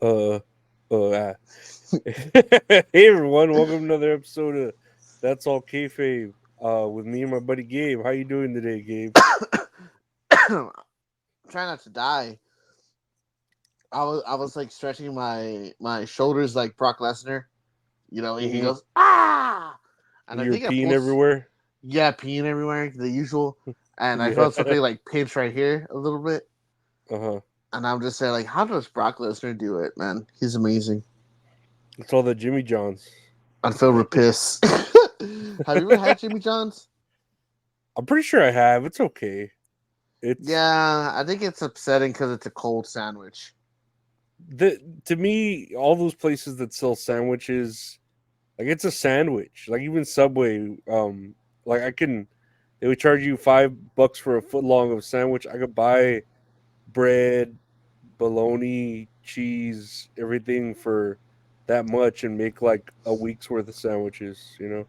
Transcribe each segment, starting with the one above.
Uh, uh, hey everyone, welcome to another episode of That's All Kayfabe. With me and my buddy Gabe. How you doing today, Gabe? Try not to die. I was like stretching my shoulders like Brock Lesnar. You know, he Mm-hmm. goes ah, and I You're think I peeing pulled everywhere. peeing everywhere, the usual. And I Yeah. felt something like pinch right here a little bit, Uh huh. and I'm just saying like, how does Brock Lesnar do it, man? He's amazing. It's all the Jimmy Johns. I feel piss. Have you ever had Jimmy John's? I'm pretty sure I have. It's okay. It's Yeah, I think it's upsetting because it's a cold sandwich. the to me all those places that sell sandwiches, like it's a sandwich. Like even Subway, like I can, they would charge you $5 for a foot long of sandwich. I could buy bread, bologna, cheese, everything for that much and make like a week's worth of sandwiches, you know?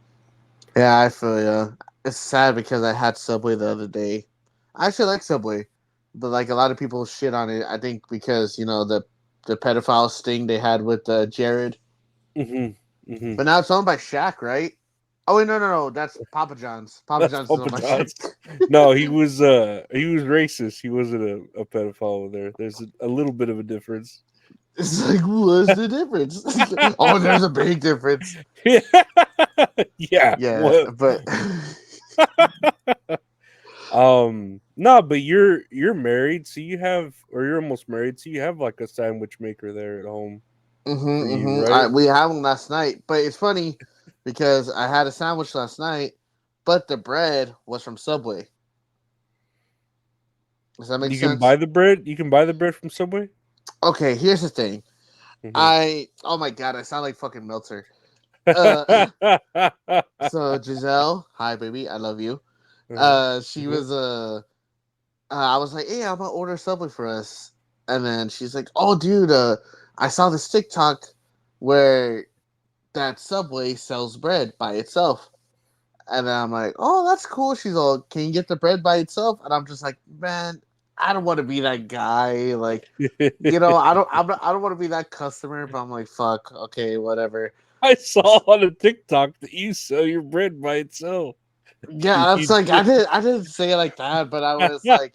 Yeah, I feel ya. It's sad because I had Subway the other day. I actually like Subway, but like a lot of people shit on it. I think because the pedophile sting they had with Jared, Hmm. Hmm. but now it's owned by Shaq, right? Oh wait, no, that's Papa John's. Papa That's John's is owned Papa by Shaq. John's. No, he was racist. He wasn't a pedophile there. There's a little bit of a difference. It's like, what's the difference? Oh, there's a big difference. Yeah. Yeah, What? but No, but you're married, so you have, or you're almost married, so you have like a sandwich maker there at home for you, right? We had one last night. But it's funny because I had a sandwich last night, but the bread was from Subway. Does that make You can buy sense? the bread. You can buy the bread from Subway. Okay, here's the thing. Hmm. I oh my god, I sound like fucking Meltzer. Uh, so Giselle, hi baby, I love you. Uh-huh. She Mhm. was I was like, hey, I'm gonna order Subway for us, and then she's like, oh dude, I saw this TikTok where that Subway sells bread by itself. And then I'm like, oh, that's cool. She's all, can you get the bread by itself? And I'm just like, man, I don't want to be that guy. Like, I don't want to be that customer. But I'm like, fuck, okay, whatever. I saw on a TikTok that you sell your bread by itself. Yeah, that's You like, did. I didn't say it like that, but I was like,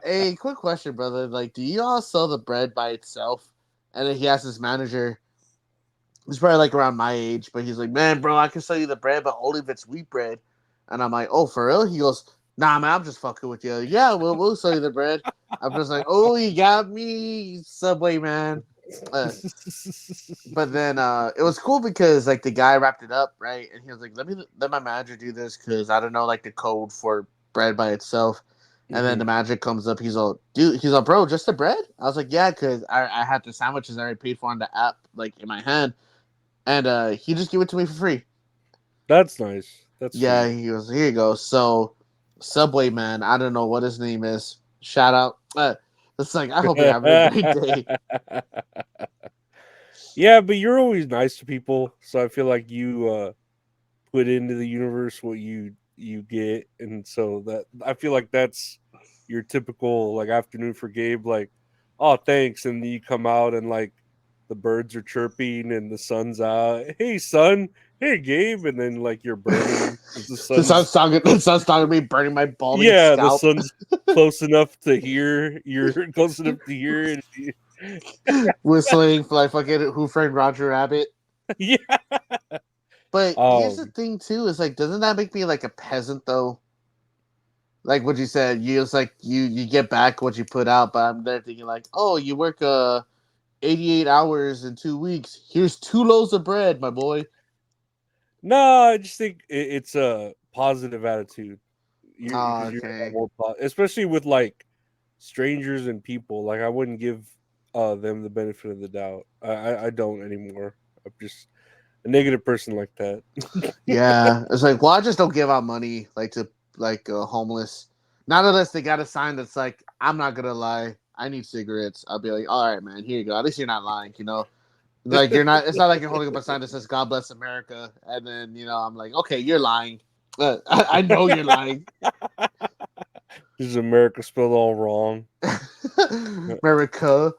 hey, quick question, brother. Like, do you all sell the bread by itself? And then he asked his manager. He's probably like around my age, but he's like, man, bro, I can sell you the bread, but only if it's wheat bread. And I'm like, oh, for real? He goes, nah, man, I'm just fucking with you. Yeah, we'll sell you the bread. I'm just like, oh, you got me, Subway man. Uh, but then it was cool because like the guy wrapped it up right, and he was like, let my manager do this because I don't know like the code for bread by itself. And then Hmm. the manager comes up, he's all, dude, he's all, bro, just the bread? I was like, yeah, because I had the sandwiches I already paid for on the app like in my hand, and he just gave it to me for free. That's nice. That's Yeah, sweet. he goes, here you go. So Subway man, I don't know what his name is. Shout out. It's like I hope you're having a great day. Yeah, but you're always nice to people, so I feel like you put into the universe what you get, and so that I feel like that's your typical like afternoon for Gabe. Like, oh, thanks, and then you come out and like the birds are chirping and the sun's out. Hey, sun. Hey, Gabe, and then like you're burning because the sun's The sun's talking to me, burning my balding yeah, the scalp, sun's close enough to hear. You're close enough to hear it. whistling for like fucking Who Framed Roger Rabbit. Yeah. But here's the Um. thing too: is like, doesn't that make me like a peasant though? Like what you said, you it's like you get back what you put out, but I'm there thinking like, oh, you work 88 hours in 2 weeks. Here's 2 loaves of bread, my boy. No, I just think it's a positive attitude. You Oh, because you're a lot okay. more, especially with like strangers and people. Like I wouldn't give them the benefit of the doubt. I don't anymore. I'm just a negative person like that. Yeah, it's like, well, I just don't give out money like to like homeless. Not unless they got a sign that's like, I'm not gonna lie, I need cigarettes. I'll be like, all right, man, here you go. At least you're not lying, you know. Like you're not. It's not like you're holding up a sign that says "God bless America," and then I'm like, okay, you're lying. I know you're lying. This is America spelled all wrong. America.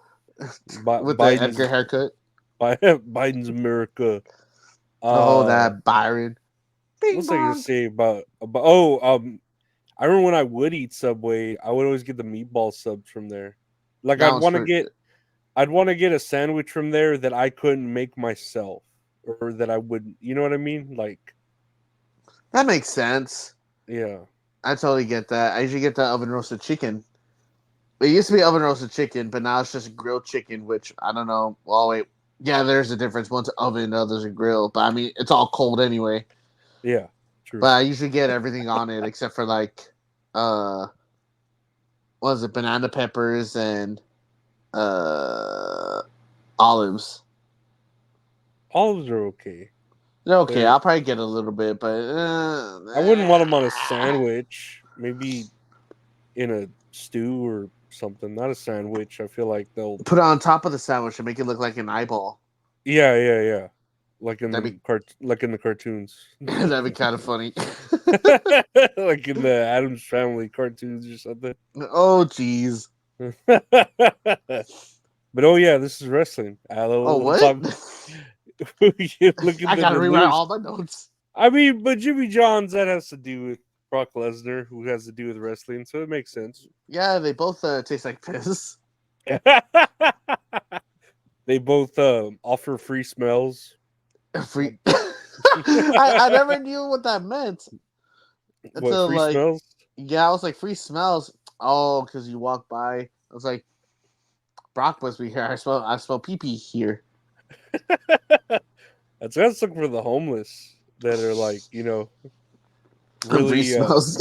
with the Edgar Biden's haircut. Biden's America. Oh, that Byron. What Bing was I gonna bong. say about? Oh, I remember when I would eat Subway, I would always get the meatball subs from there. Like That was for. I'd want to get a sandwich from there that I couldn't make myself, or that I wouldn't. You know what I mean? Like, That makes sense. yeah, I totally get that. I usually get the oven roasted chicken. It used to be oven roasted chicken, but now it's just grilled chicken, which I don't know. Well, wait. Yeah, there's a difference. One's oven, the other's a grill. But I mean, it's all cold anyway. yeah, true. But I usually get everything on it except for like, uh, what is it? Banana peppers and uh, olives. Olives are okay. They're okay. They're I'll probably get a little bit, but I wouldn't want them on a sandwich. Maybe in a stew or something. Not a sandwich. I feel like they'll. put it on top of the sandwich and make it look like an eyeball. Yeah, yeah, yeah. Like That'd be like in the cartoons. that'd be kind of funny. Like in the Adams Family cartoons or something. Oh, jeez. But oh yeah, this is wrestling. Oh, We'll what? talk. Look at I gotta the rewrite news. all my notes. I mean, but Jimmy Johns, that has to do with Brock Lesnar, who has to do with wrestling, so it makes sense. Yeah, they both taste like piss. They both offer free smells. Free. I never knew what that meant What until free like, smells? yeah, I was like free smells. Oh, because you walk by. I was like, Brock must be here. I smell pee pee here. Let's look for the homeless that are like, Free really smells.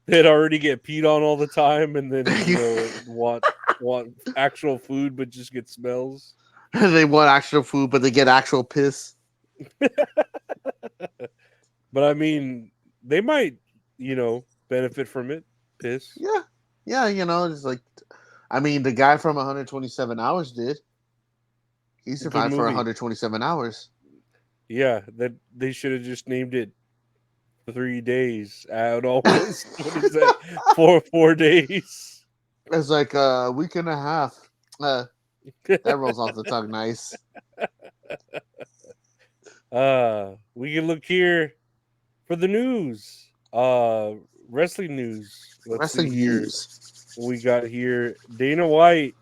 that already get peed on all the time, and then want actual food but just get smells. They want actual food, but they get actual piss. But I mean, they might, benefit from it. Piss. Yeah, yeah. It's like, I mean, the guy from 127 Hours did. He Good survived for movie. 127 hours. Yeah, that they should have just named it 3 days out almost. What is that? 4 days. It's like a week and a half. That rolls off the tongue nice. We can look here for the news. Wrestling news. Let's Wrestling see here. news. We got here Dana White,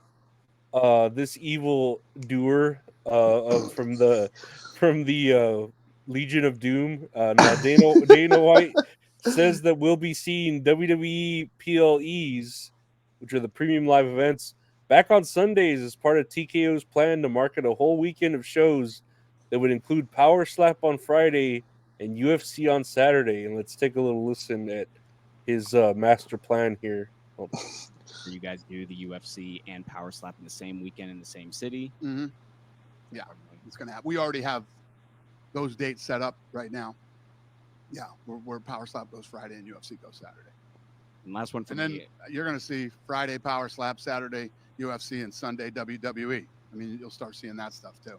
this evil doer from the Legion of Doom. Now Dana White says that we'll be seeing WWE PLEs, which are the premium live events, back on Sundays as part of TKO's plan to market a whole weekend of shows that would include Power Slap on Friday and UFC on Saturday. And let's take a little listen at his master plan here. Hold on. You guys do the UFC and Power Slap in the same weekend in the same city. Mm-hmm. Yeah, it's gonna happen. We already have those dates set up right now. Yeah, we're Power Slap goes Friday and UFC goes Saturday. And last one for And then me. you're gonna see Friday Power Slap, Saturday UFC, and Sunday WWE. I mean, you'll start seeing that stuff too.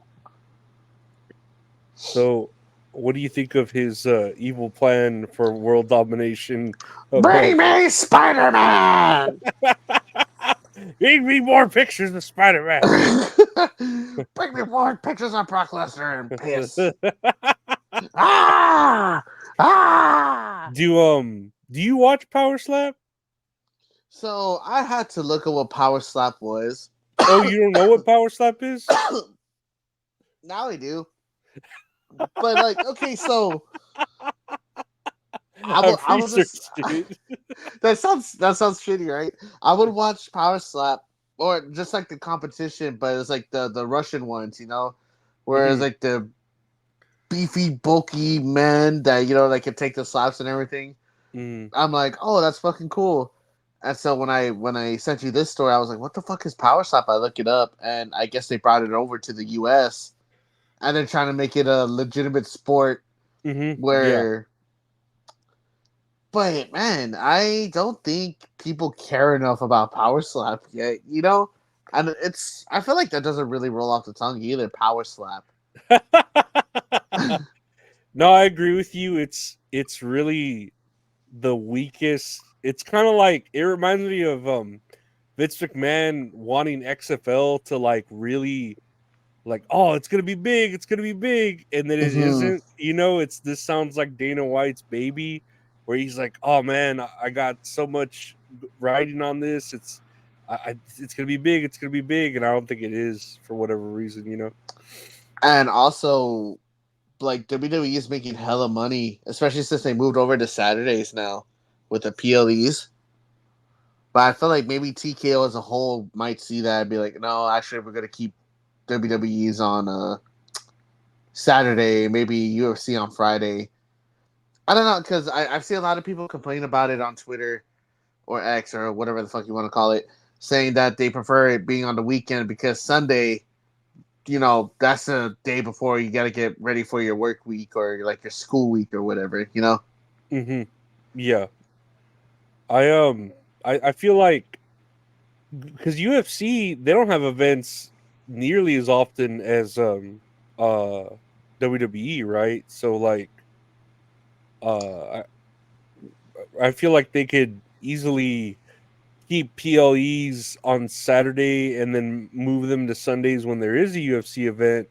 So, what do you think of his evil plan for world domination? Bring me Spider-Man! Bring me more pictures of Spider-Man. Bring me more pictures of Brock Lesnar and piss. Ah! Ah! Do you watch Power Slap? So I had to look at what Power Slap was. Oh, you don't know what Power Slap is? Now I do. But like, okay, so I would just, that sounds shitty, right? I would watch Power Slap or just like the competition, but it's like the Russian ones, whereas like the beefy, bulky men that like can take the slaps and everything. I'm like, oh, that's fucking cool. And so when I sent you this story, I was like, what the fuck is Power Slap? I look it up, and I guess they brought it over to the U.S. and they're trying to make it a legitimate sport where. Yeah. But man, I don't think people care enough about Power Slap yet, and I feel like that doesn't really roll off the tongue either. Power Slap. No, I agree with you. It's really the weakest. It's kind of like, it reminds me of Vince McMahon wanting XFL to like really like, oh, it's gonna be big, and then it Mhm. isn't. You know, this sounds like Dana White's baby, where he's like, oh man, I got so much riding on this. It's gonna be big, and I don't think it is for whatever reason. You know. And also, like WWE is making hella money, especially since they moved over to Saturdays now with the PLEs. But I feel like maybe TKO as a whole might see that and be like, no, actually, we're gonna keep WWE's on Saturday, maybe UFC on Friday. I don't know because I've seen a lot of people complain about it on Twitter or X or whatever the fuck you want to call it, saying that they prefer it being on the weekend because Sunday, that's the day before you got to get ready for your work week or like your school week or whatever, Mm-hmm. Yeah. I feel like because UFC they don't have events nearly as often as uh WWE, right? So like uh I feel like they could easily keep PLEs on Saturday and then move them to Sundays when there is a UFC event.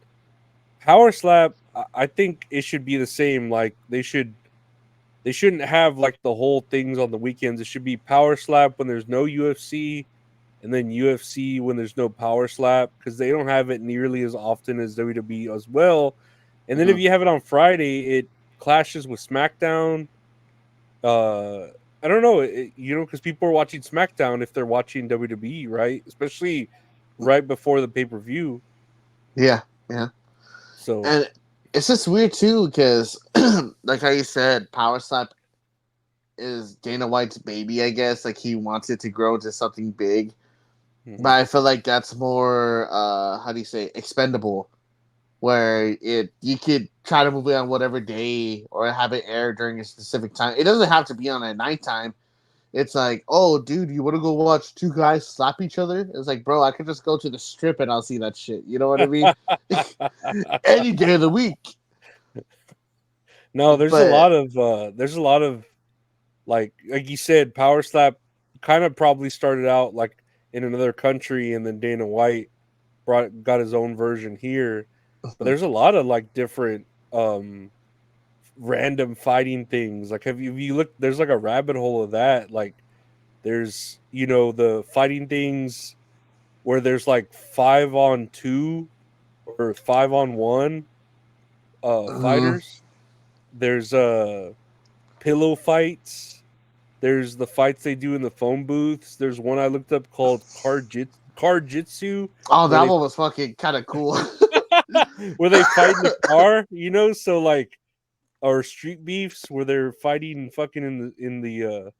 Power Slap, I think it should be the same. Like they shouldn't have like the whole things on the weekends. It should be Power Slap when there's no UFC, and then UFC when there's no Power Slap, because they don't have it nearly as often as WWE as well. And then if Mhm. you have it on Friday, it clashes with SmackDown. Uh, I don't know, because people are watching SmackDown if they're watching WWE, right? Especially right before the pay per view. Yeah, yeah. So, And it's just weird too because, like how you said, Power Slap is Dana White's baby, I guess. Like he wants it to grow to something big. But mhm. I feel like that's more how do you say expendable, where it you could try to move it on whatever day or have it air during a specific time. It doesn't have to be on at nighttime. It's like, oh, dude, you want to go watch two guys slap each other? It's like, bro, I could just go to the strip and I'll see that shit. You know what I mean? Any day of the week. No, But there's a lot of like you said, Power Slap kind of probably started out like in another country, and then Dana White got his own version here. But there's a lot of like different random fighting things. Like have you looked? There's like a rabbit hole of that. Like there's the fighting things where there's like 5-on-2 or 5-on-1 uh, fighters. There's pillow fights. There's the fights they do in the phone booths. There's one I looked up called car jitsu oh, where that they one was fucking kind of cool. where they fight in the car, so like or street beefs where they're fighting fucking in the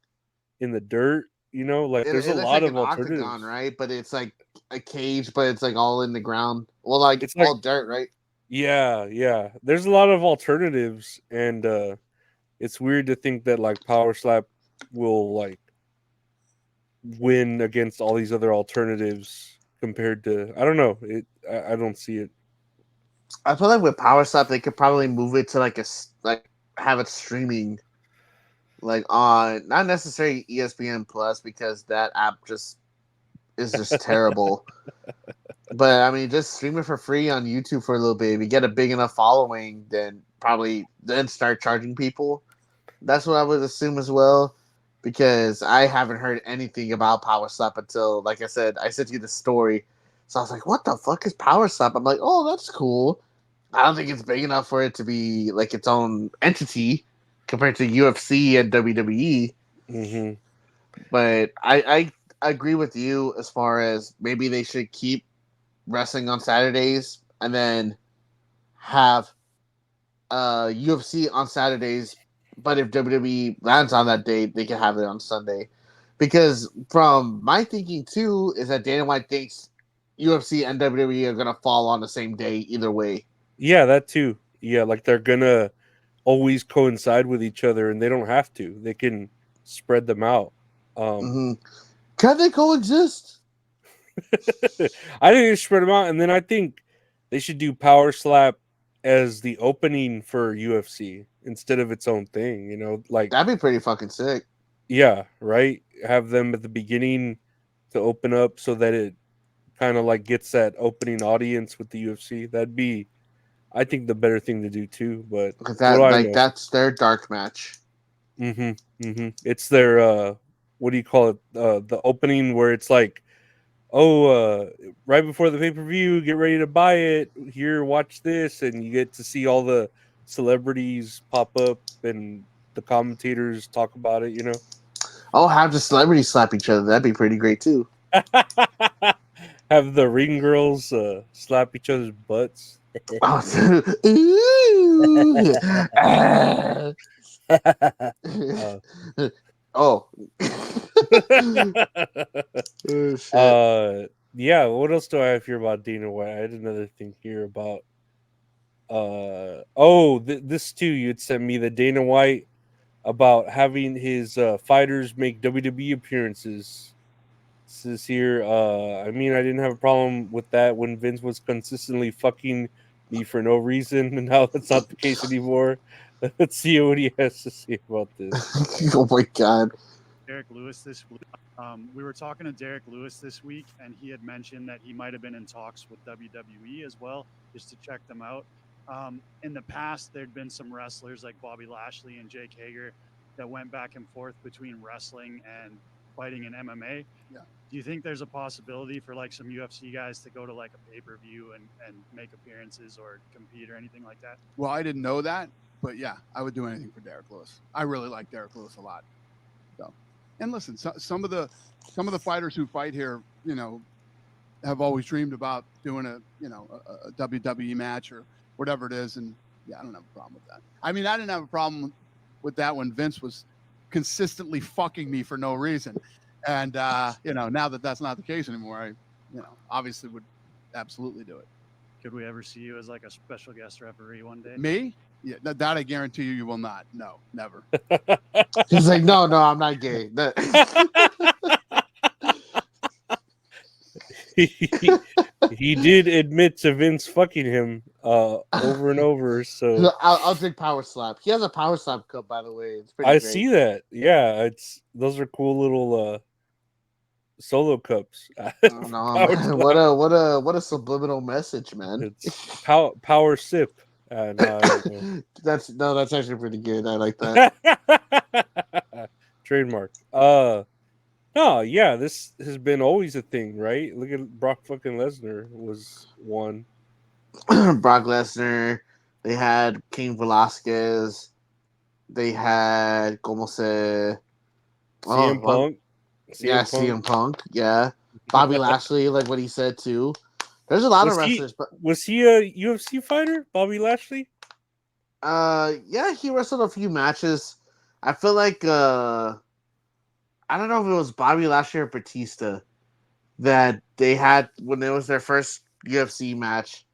dirt, like there's a It looks lot like of an octagon, alternatives. right? But it's like a cage, but it's like all in the ground. Well, like It's like all dirt, right? yeah, yeah. There's a lot of alternatives, and it's weird to think that like Power Slap will like win against all these other alternatives compared to I don't know. I don't see it. I feel like with Power Slap, they could probably move it to like have it streaming, like on not necessarily ESPN Plus because that app just is just terrible. But I mean, just stream it for free on YouTube for a little bit. If you get a big enough following, then probably then start charging people. That's what I would assume as well, because I haven't heard anything about Power Slap until, like I said, I sent you the story. So I was like, "What the fuck is Power Slap?" I'm like, "Oh, that's cool." I don't think it's big enough for it to be like its own entity compared to UFC and WWE. Hmm. But I agree with you as far as maybe they should keep wrestling on Saturdays and then have UFC on Saturdays. But if WWE lands on that date, they can have it on Sunday. Because from my thinking too is that Dana White thinks UFC and WWE are gonna fall on the same day either way. Yeah, that too. Yeah, like they're gonna always coincide with each other, and they don't have to. They can spread them out. Um, Mm-hmm. Can they coexist? I think they spread them out, and then I think they should do Power Slap as the opening for UFC instead of its own thing. Like That'd be pretty fucking sick. yeah, right. Have them at the beginning to open up so that it kind of like gets that opening audience with the UFC. That'd be, I think, the better thing to do too. But Because what do that I like know? that's their dark match. It's their what do you call it? The opening where it's like, oh, right before the pay-per-view, get ready to buy it. Here, watch this, and you get to see all the celebrities pop up and the commentators talk about it. Oh, have the celebrities slap each other. That'd be pretty great too. Have the ring girls slap each other's butts. Oh, ooh. Ah. uh, Oh. Oh shit. yeah. What else do I have here about Dana White? I had another thing here about. This too. You had sent me the Dana White about having his fighters make WWE appearances. This is here. I mean, I didn't have a problem with that when Vince was consistently fucking me for no reason, and now that's not the case anymore. Let's see what he has to say about this. Oh my god. Derek Lewis this week. We were talking to Derek Lewis this week, and he had mentioned that he might have been in talks with WWE as well, just to check them out. In the past, there'd been some wrestlers like Bobby Lashley and Jake Hager that went back and forth between wrestling and fighting in MMA. Yeah. Do you think there's a possibility for like some UFC guys to go to like a pay-per-view and make appearances or compete or anything like that? Well, I didn't know that, but yeah, I would do anything for Derek Lewis. I really like Derek Lewis a lot. So, and listen, some of the fighters who fight here, have always dreamed about doing a WWE match or whatever it is, and yeah, I don't have a problem with that. I mean, I didn't have a problem with that when Vince was consistently fucking me for no reason, and now that that's not the case anymore, I obviously would absolutely do it. Could we ever see you as like a special guest referee one day? Me? Yeah, that I guarantee you will not. No, never. He's like, no, I'm not gay. He did admit to Vince fucking him over and over. So I'll drink Power Slap. He has a Power Slap cup, by the way. It's pretty I great. see that. Yeah, those are cool little solo cups. Oh, no, man. What a subliminal message, man. It's power sip. No, I don't know. That's actually pretty good. I like that. Trademark. No, yeah, this has been always a thing, right? Look at Brock fucking Lesnar was one. Brock Lesnar. They had King Velasquez. They had como se. CM Punk. CM Punk. Yeah, Bobby Lashley, like what he said too. There's a lot of wrestlers, but was he a UFC fighter, Bobby Lashley? yeah, he wrestled a few matches. I feel like I don't know if it was Bobby Lashley or Batista that they had when it was their first UFC match.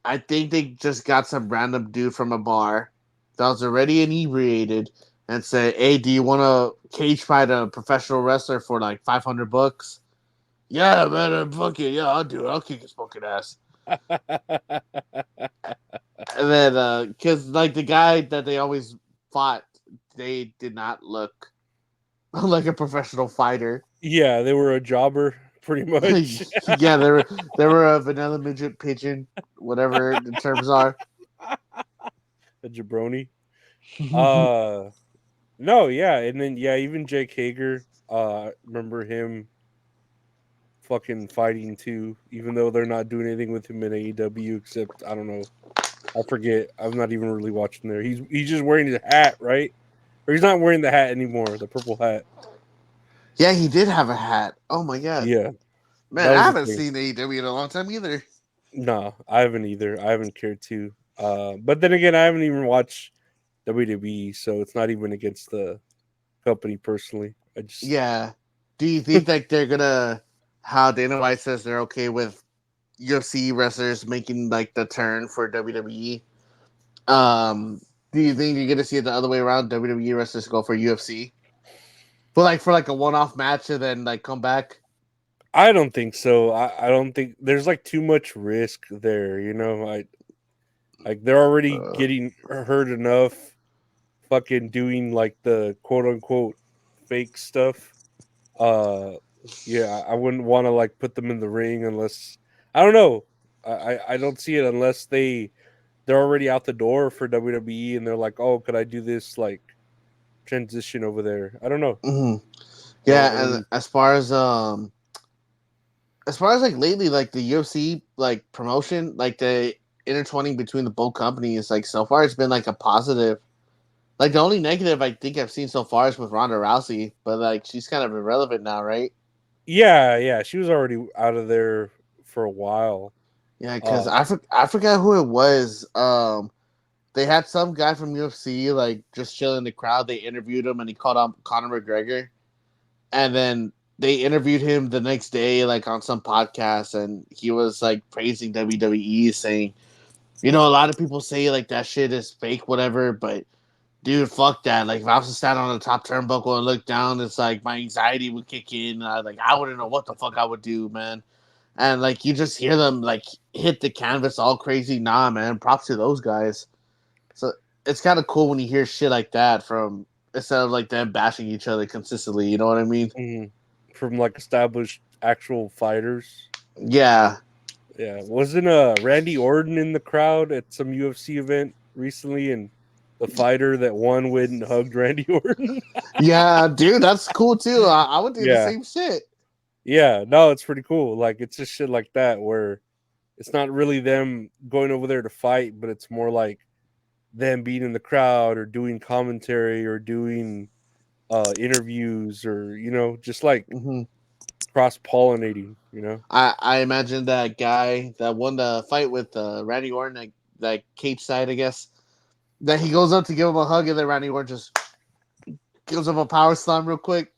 I think they just got some random dude from a bar that was already inebriated and said, "Hey, do you want to cage fight a professional wrestler for like $500?" Yeah, man, fuck it. Yeah, I'll do it. I'll kick his fucking ass. And then, because like the guy that they always fought, they did not look like a professional fighter. Yeah, they were a jobber, pretty much. Yeah, they were a vanilla midget pigeon, whatever the terms are. A jabroni. No, yeah, and then even Jake Hager. Remember him fucking fighting too, even though they're not doing anything with him in AEW except I don't know. I forget. I'm not even really watching there. He's just wearing his hat, right? Or he's not wearing the hat anymore, the purple hat. Yeah, he did have a hat. Oh my god. Yeah. Man, I haven't seen AEW in a long time either. No, I haven't either. I haven't cared to. But then again, I haven't even watched WWE, so it's not even against the company personally. Yeah. Do you think like they're gonna how Dana White says they're okay with UFC wrestlers making like the turn for WWE? Do you think you're gonna see it the other way around? WWE wrestlers go for UFC, for like a one-off match and then like come back. I don't think so. I don't think there's like too much risk there. Like they're already getting hurt enough, fucking doing like the quote unquote fake stuff. Yeah, I wouldn't want to like put them in the ring unless I don't know. I don't see it unless they're already out the door for WWE and they're like, oh, could I do this like transition over there? I don't know. Mhm. I Yeah, and don't. as far as like lately, like the UFC like promotion, like the intertwining between the both companies, like so far it's been like a positive. Like the only negative I think I've seen so far is with Ronda Rousey, but like she's kind of irrelevant now, right? Yeah, yeah, she was already out of there for a while. Yeah, because Uh, I forgot who it was. They had some guy from UFC like just chilling in the crowd. They interviewed him, and he called out Conor McGregor, and then they interviewed him the next day, like on some podcast, and he was like praising WWE, saying, you know, a lot of people say like that shit is fake, whatever, but dude, fuck that. Like if I was to stand on the top turnbuckle and look down, it's like my anxiety would kick in. Like I wouldn't know what the fuck I would do, man. And like you just hear them like hit the canvas all crazy. Nah, man. Props to those guys. So it's kind of cool when you hear shit like that from instead of like them bashing each other consistently. You know what I mean? mhm, from like established actual fighters. Yeah. Yeah, wasn't Randy Orton in the crowd at some UFC event recently, and the fighter that won went and hugged Randy Orton? Yeah, dude, that's cool too. I would do the Yeah, same shit. yeah, no, it's pretty cool. Like it's just shit like that where it's not really them going over there to fight, but it's more like them being in the crowd or doing commentary or doing interviews or just like Hmm. cross pollinating. I imagine that guy that won the fight with Randy Orton, like cage side, I guess. That he goes up to give him a hug, and then Randy Orton just gives him a power slam real quick.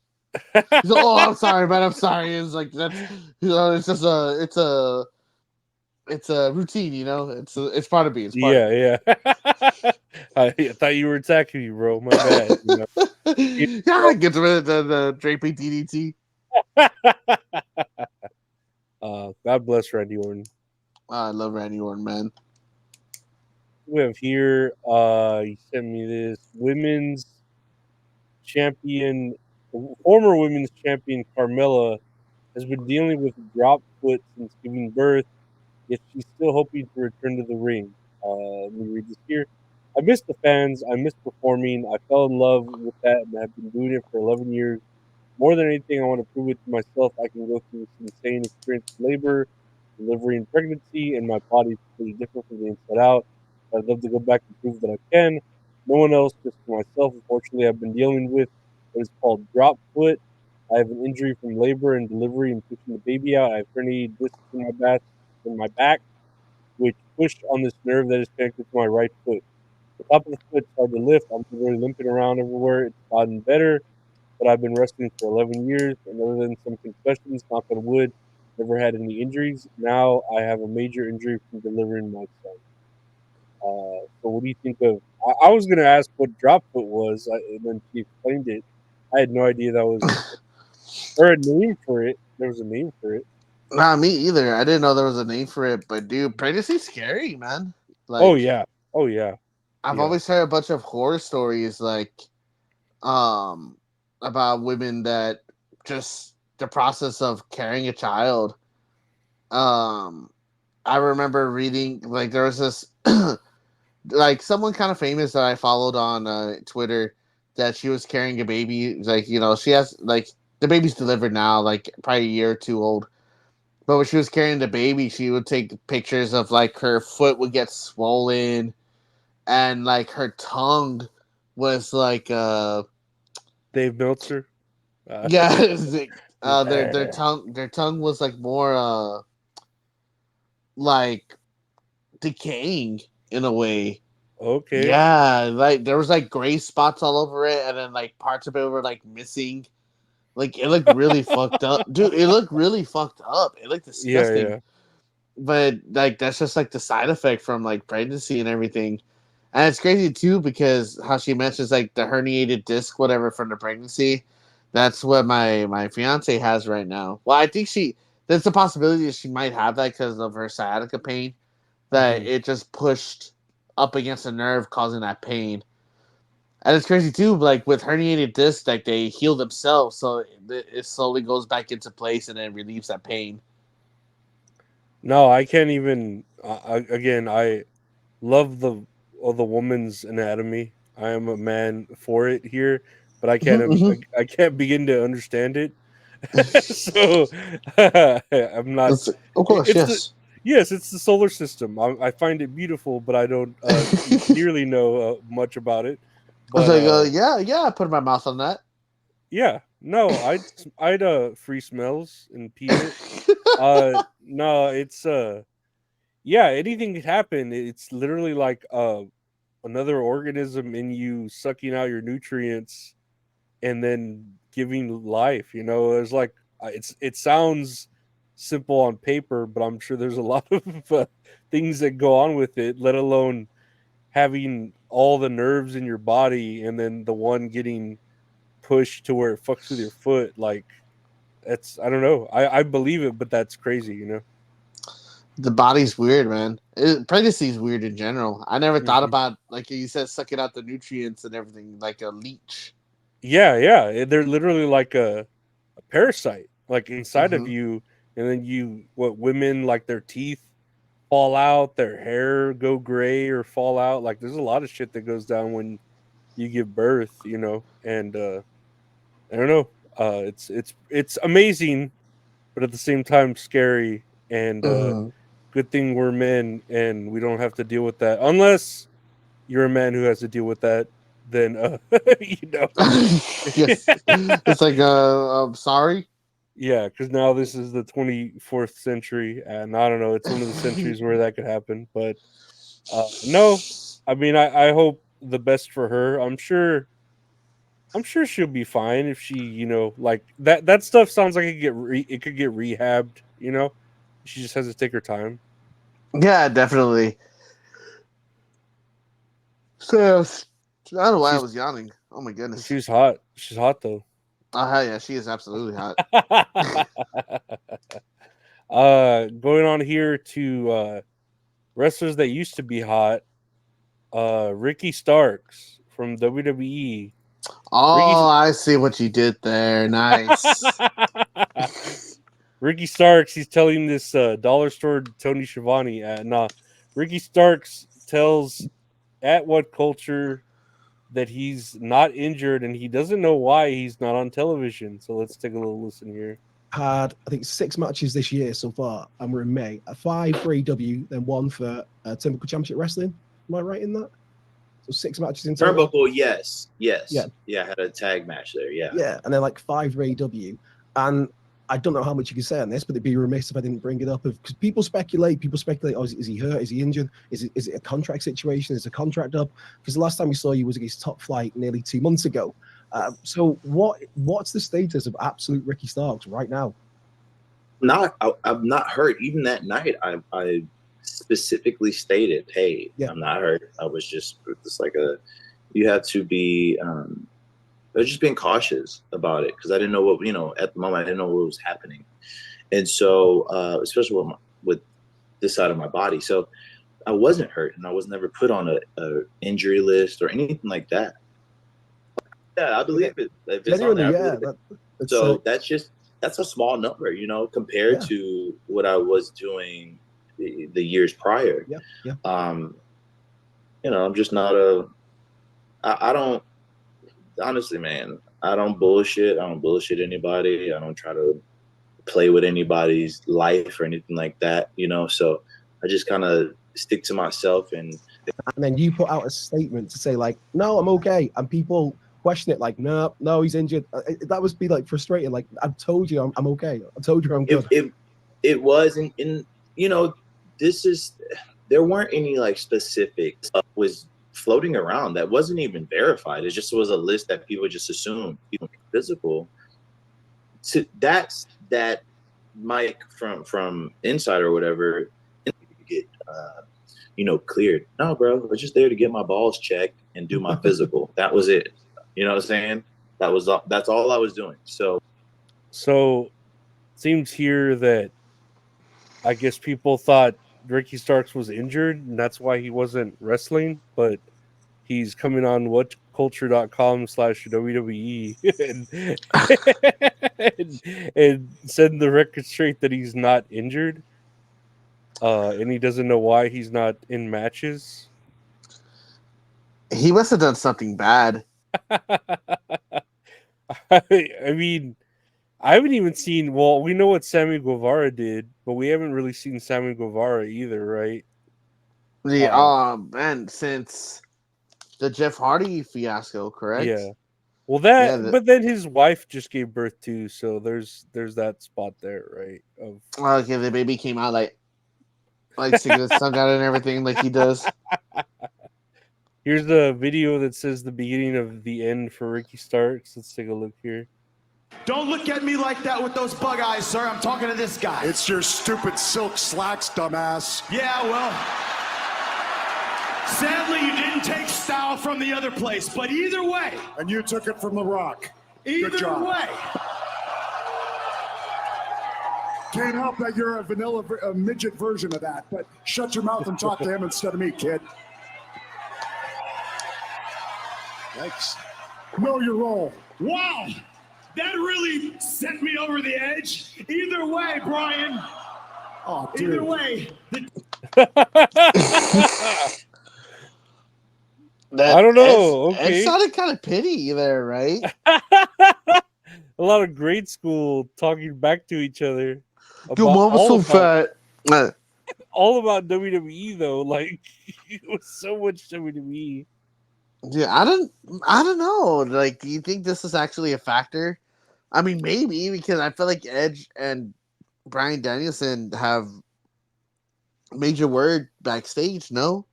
He's like, "Oh, I'm sorry, man. I'm sorry." It's like that's it's just it's a routine, you know. It's part of me. It's part of me. Yeah, yeah. I thought you were attacking me, bro. My bad. Yeah, get rid of the draping DDT. God bless Randy Orton. I love Randy Orton, man. We have here, he sent me this women's champion, former women's champion Carmella has been dealing with a drop foot since giving birth, yet she's still hoping to return to the ring. Let me read this here. I miss the fans. I miss performing. I fell in love with that and have been doing it for 11 years. More than anything, I want to prove it to myself. I can go through this insane experience of labor, delivery, and pregnancy, and my body's completely different from the inside out. I'd love to go back and prove that I can. No one else, just for myself. Unfortunately, I've been dealing with what is called drop foot. I have an injury from labor and delivery and pushing the baby out. I have herniated discs in my back, which pushed on this nerve that is connected to my right foot. The top of the foot's hard to lift. I'm literally limping around everywhere. It's gotten better, but I've been wrestling for 11 years, and other than some concussions, knock on wood, never had any injuries. Now I have a major injury from delivering my son. So what do you think of? I was gonna ask what drop foot was, and then she explained it. I had no idea that was or a name for it. There was a name for it. Not me either. I didn't know there was a name for it, but dude, pregnancy's scary, man. Oh Like yeah, oh yeah, I've yeah. always heard a bunch of horror stories, like um about women that just the process of carrying a child. Um, I remember reading like there was this like someone kind of famous that I followed on Twitter that she was carrying a baby. Like you know she has like the baby's delivered now, like probably a year or two old. But when she was carrying the baby, she would take pictures of like her foot would get swollen and like her tongue was like Dave Meltzer. yeah their tongue was like more like decaying in a way. okay. Yeah, like there was like gray spots all over it, and then like parts of it were like missing. Like it looked really fucked up, dude. It looked really fucked up. It looked Yeah, disgusting. yeah. But like that's just like the side effect from like pregnancy and everything. And it's crazy too because how she mentions like the herniated disc, whatever, from the pregnancy. That's what my fiance has right now. Well, I think there's a possibility that she might have that because of her sciatica pain. That Hmm. it just pushed up against the nerve, causing that pain. And it's crazy too, like with herniated discs, like they heal themselves, so it slowly goes back into place and then relieves that pain. No, I can't even. Again, I love the woman's anatomy. I am a man for it here, but I can't. I can't begin to understand it. So I'm not. Of course, It's the yes. yes, it's the solar system. I find it beautiful, but I don't nearly know much about it. I was But like, yeah, I put my mouth on that. yeah, no, I'd free smells and pee it. No, it's yeah, anything could happen. It's literally like another organism in you sucking out your nutrients and then giving life. You know, there's like it sounds simple on paper, but I'm sure there's a lot of things that go on with it. Let alone having all the nerves in your body and then the one getting pushed to where it fucks with your foot. Like that's I don't know. I believe it, but that's crazy. You know. The body's weird, man. Pregnancy is weird in general. I never thought Mhm. about, like you said, sucking out the nutrients and everything like a leech. Yeah, yeah. They're literally like a parasite, like inside of Mm-hmm. you, and then what women like their teeth fall out, their hair go gray or fall out. Like there's a lot of shit that goes down when you give birth, you know. And I don't know. It's amazing, but at the same time scary. And Mm-hmm. good thing we're men and we don't have to deal with that unless you're a man who has to deal with that. Then you know. Yes, it's like, I'm sorry. Yeah, because now this is the 24th century, and I don't know. It's one of the centuries where that could happen, but no. I mean, I hope the best for her. I'm sure she'll be fine if she, you know, like that. That stuff sounds like it could get rehabbed. You know, she just has to take her time. Yeah, definitely. So I don't know why I She's was yawning. Oh my goodness. she's hot. She's hot though. Oh hell yeah, she is absolutely hot. Going on here to wrestlers that used to be hot. Ricky Starks from WWE. Ricky Oh, I see what you did there. Nice. Ricky Starks, he's telling this dollar store Tony Schiavone. Nah, Ricky Starks tells at What Culture that he's not injured and he doesn't know why he's not on television. So let's take a little listen here. Had I think 6 matches this year so far, and we're in May. 5 for AW, then 1 for Turnbuckle Championship Wrestling. Am I right in that? So 6 matches in total. Turnbuckle, yes. Yeah. I had a tag match there. Yeah. Yeah, and then like 5 for AW. And I don't know how much you can say on this, but it'd be remiss if I didn't bring it up. Because people speculate. Oh, is he hurt? Is he injured? Is it a contract situation? Is the contract up? Because the last time we saw you was against Top Flight nearly 2 months ago. So what's the status of absolute Ricky Starks right now? I'm not hurt. Even that night, I specifically stated, "Hey, Yeah. I'm not hurt. I was just like you have to be. I was just being cautious about it because I didn't know what at the moment I didn't know what was happening, and so especially with this side of my body, so I wasn't hurt and I was never put on a injury list or anything like that. Yeah, I believe it. If it's on there, Yeah, so that's a small number, compared Yeah. to what I was doing the years prior. Yeah. I'm just not I don't, honestly, man, I don't bullshit. I don't bullshit anybody. I don't try to play with anybody's life or anything like that, so I just kind of stick to myself. And then you put out a statement to say like, no, I'm okay, and people question it like, no, he's injured. That must be like frustrating. Like, I've told you I'm okay. I told you I'm good. It was, and there weren't any like specific stuff was floating around that wasn't even verified. It just was a list that people just assumed physical. So that's that Mike from Insider or whatever get cleared. No, bro, I was just there to get my balls checked and do my physical. That was it. You know what I'm saying? That's all I was doing. So seems here that I guess people thought Ricky Starks was injured and that's why he wasn't wrestling, but he's coming on What culture.com/WWE and send the record straight that he's not injured. And he doesn't know why he's not in matches. He must have done something bad. I mean, I haven't even seen. Well, we know what Sammy Guevara did, but we haven't really seen Sammy Guevara either, right? Man, since the Jeff Hardy fiasco, correct? Yeah. Well, Yeah, but then his wife just gave birth too, so there's that spot there, right? Of okay, the baby came out like sticking his tongue out and everything, like he does. Here's the video that says the beginning of the end for Ricky Starks. Let's take a look here. Don't look at me like that with those bug eyes, sir. I'm talking to this guy. It's your stupid silk slacks, dumbass. Yeah, well, sadly, you didn't take style from the other place, but either way. And you took it from The Rock. Either Good job. way. Can't help that you're a midget version of that, but shut your mouth and talk to him instead of me, kid. Thanks. Know your role. Wow, that really sent me over the edge. Either way, Brian. Oh, dude. Either way. I don't know. Okay. It sounded kind of pity there, right? A lot of grade school talking back to each other. Your mom was so fat. All about WWE though. Like it was so much WWE. Dude, I don't know. Like, do you think this is actually a factor? I mean, maybe, because I feel like Edge and Bryan Danielson have major word backstage. No,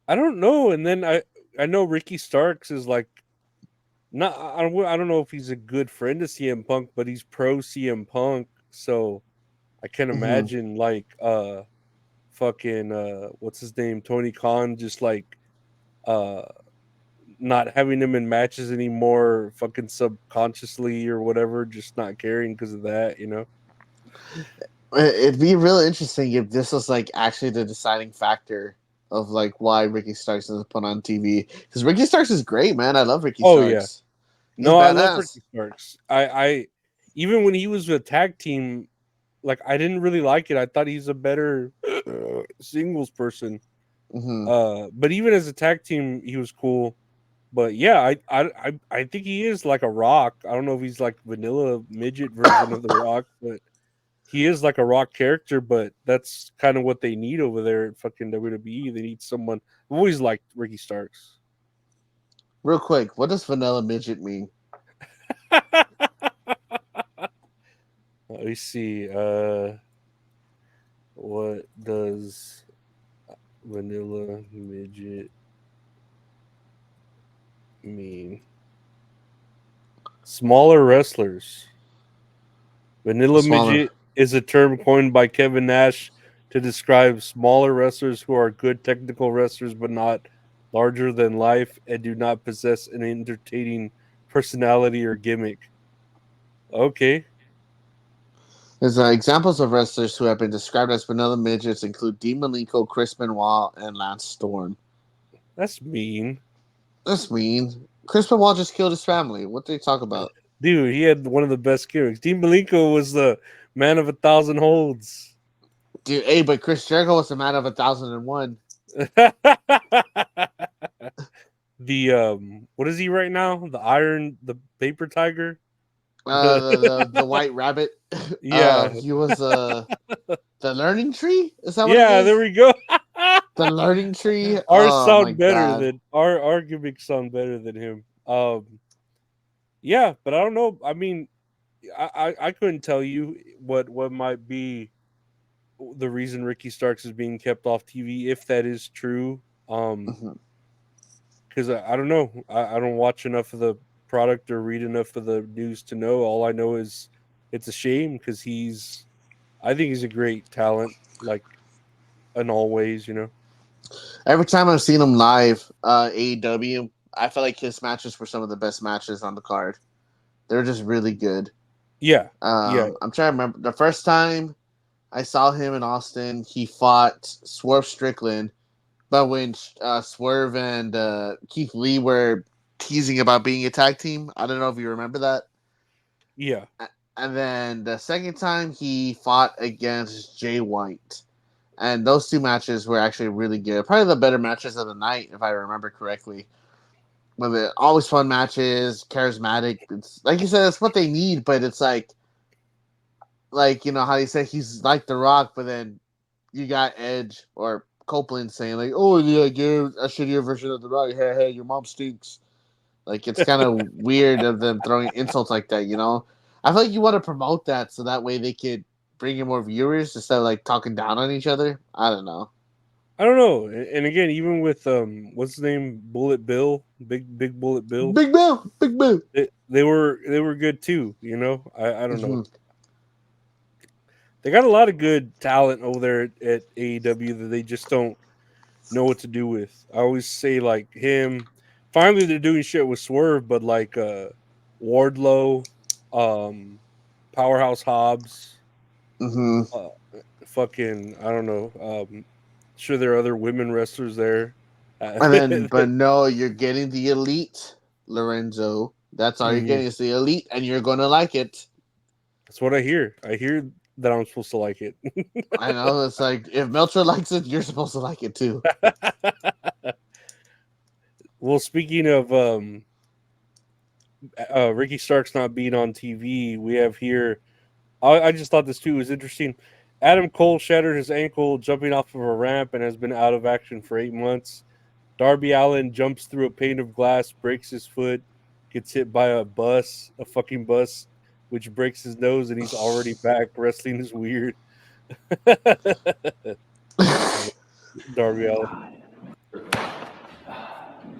I don't know. And then I know Ricky Starks is like not. I don't know if he's a good friend of CM Punk, but he's pro CM Punk. So I can imagine like fucking what's his name, Tony Khan, just like not having him in matches anymore, fucking subconsciously or whatever, just not caring because of that, you know. it'd be really interesting if this was like actually the deciding factor of like why Ricky Starks isn't put on TV. Because Ricky Starks is great, man. I love Ricky Oh, Starks. Yeah. No, I love badass. Ricky Starks. I even when he was a tag team, like I didn't really like it. I thought he's a better singles person. But even as a tag team, he was cool. But yeah, I think he is like a Rock. I don't know if he's like vanilla midget version of the Rock, but he is like a Rock character. But that's kind of what they need over there at fucking WWE. They need someone. I've always liked Ricky Starks. Real quick, what does vanilla midget mean? Let me see. What does vanilla midget mean? Smaller wrestlers. Vanilla midget is a term coined by Kevin Nash to describe smaller wrestlers who are good technical wrestlers but not larger than life and do not possess an entertaining personality or gimmick. Okay. There's examples of wrestlers who have been described as vanilla midgets include Dean Malenko, Chris Benoit, and Lance Storm. That's mean. That's mean. Chris Benoit just killed his family. What did they talk about? Dude, he had one of the best gimmicks. Dean Malenko was the man of 1,000 holds. Dude, hey, but Chris Jericho was the man of 1,001. The what is he right now? The paper tiger? The white rabbit. Yeah. He was the learning tree. Is that what Yeah, it is? there we go. The learning tree. Ours Oh, sound my better God. than our gimmicks sound better than him. Yeah, but I don't know. I mean, I couldn't tell you what might be the reason Ricky Starks is being kept off TV, if that is true. Because I don't know. I don't watch enough of the product or read enough of the news to know. All I know is it's a shame because I think he's a great talent, like in all ways, you know. Every time I've seen him live, AEW, I feel like his matches were some of the best matches on the card. They're just really good. Yeah. I'm trying to remember the first time I saw him in Austin. He fought Swerve Strickland But when Swerve and Keith Lee were teasing about being a tag team, I don't know if you remember that. Yeah. And then the second time he fought against Jay White. And those two matches were actually really good. Probably the better matches of the night, if I remember correctly. But they're always fun matches, charismatic. It's like you said, it's what they need, but it's like you know how you say he's like The Rock, but then you got Edge or Copeland saying like, "Oh yeah, you're a shittier version of The Rock. Hey, hey, your mom stinks." Like it's kind of weird of them throwing insults like that. You know, I feel like you want to promote that so that way they could bring in more viewers instead of like talking down on each other. I don't know. I don't know. And again, even with what's his name, Bullet Bill, big Bullet Bill, Big Bill, Big Bill. they were good too. You know, I don't know. Mhm. They got a lot of good talent over there at AEW that they just don't know what to do with. I always say like him. Finally, they're doing shit with Swerve, but like Wardlow, um, Powerhouse Hobbs, Mhm. uh, fucking I don't know. Sure, there are other women wrestlers there. And then, but no, you're getting the elite, Lorenzo. That's all you're Mhm. getting is the elite, and you're gonna like it. That's what I hear. I hear that I'm supposed to like it. I know it's like if Meltzer likes it, you're supposed to like it too. Well, speaking of Ricky Starks not being on TV, we have here. I just thought this too was interesting. Adam Cole shattered his ankle jumping off of a ramp and has been out of action for 8 months. Darby Allin jumps through a pane of glass, breaks his foot, gets hit by a fucking bus, which breaks his nose, and he's already back. Wrestling is weird. Darby Allin.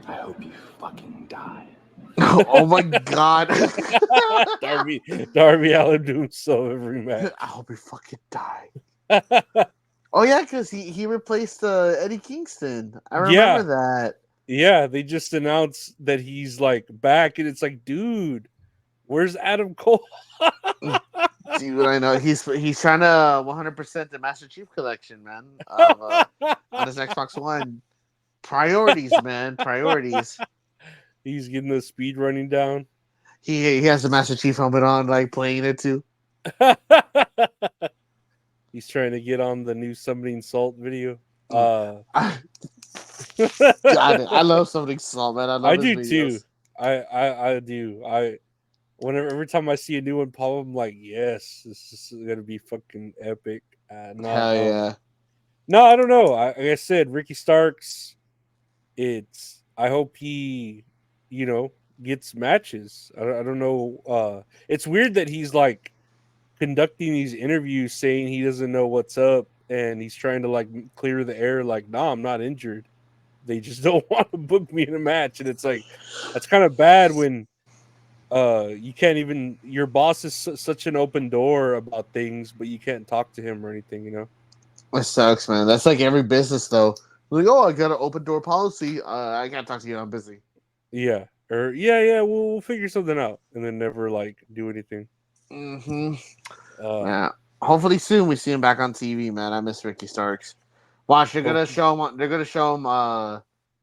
I hope you fucking die. Oh my god. Darby Allin do himself every match. I hope he fucking die. Oh yeah, because he replaced Eddie Kingston. I remember that. Yeah, they just announced that he's like back, and it's like, dude, where's Adam Cole? Dude, I know he's trying to 100% the Master Chief Collection, man, on his Xbox One. Priorities, man, priorities. He's getting the speed running down. He has the Master Chief helmet on, like playing it too. He's trying to get on the new Summoning Salt video. God, I love Summoning Salt, man. I love I his do videos. too. I do. Every time I see a new one pop up, I'm like, yes, this is gonna be fucking epic. Hell yeah. No, I don't know. Like I said, Ricky Starks. I hope he, gets matches. I don't know. It's weird that he's like conducting these interviews saying he doesn't know what's up and he's trying to like clear the air. Like, nah, I'm not injured. They just don't want to book me in a match, and it's like that's kind of bad when you can't even your boss is such an open door about things, but you can't talk to him or anything. It sucks, man. That's like every business, though. Like, oh, I got an open door policy. I can't talk to you. I'm busy. Yeah, or yeah, we'll figure something out, and then never like do anything. Mm-hmm. Yeah. Hopefully soon we see him back on TV, man. I miss Ricky Starks. Watch, they're gonna show him. They're gonna show him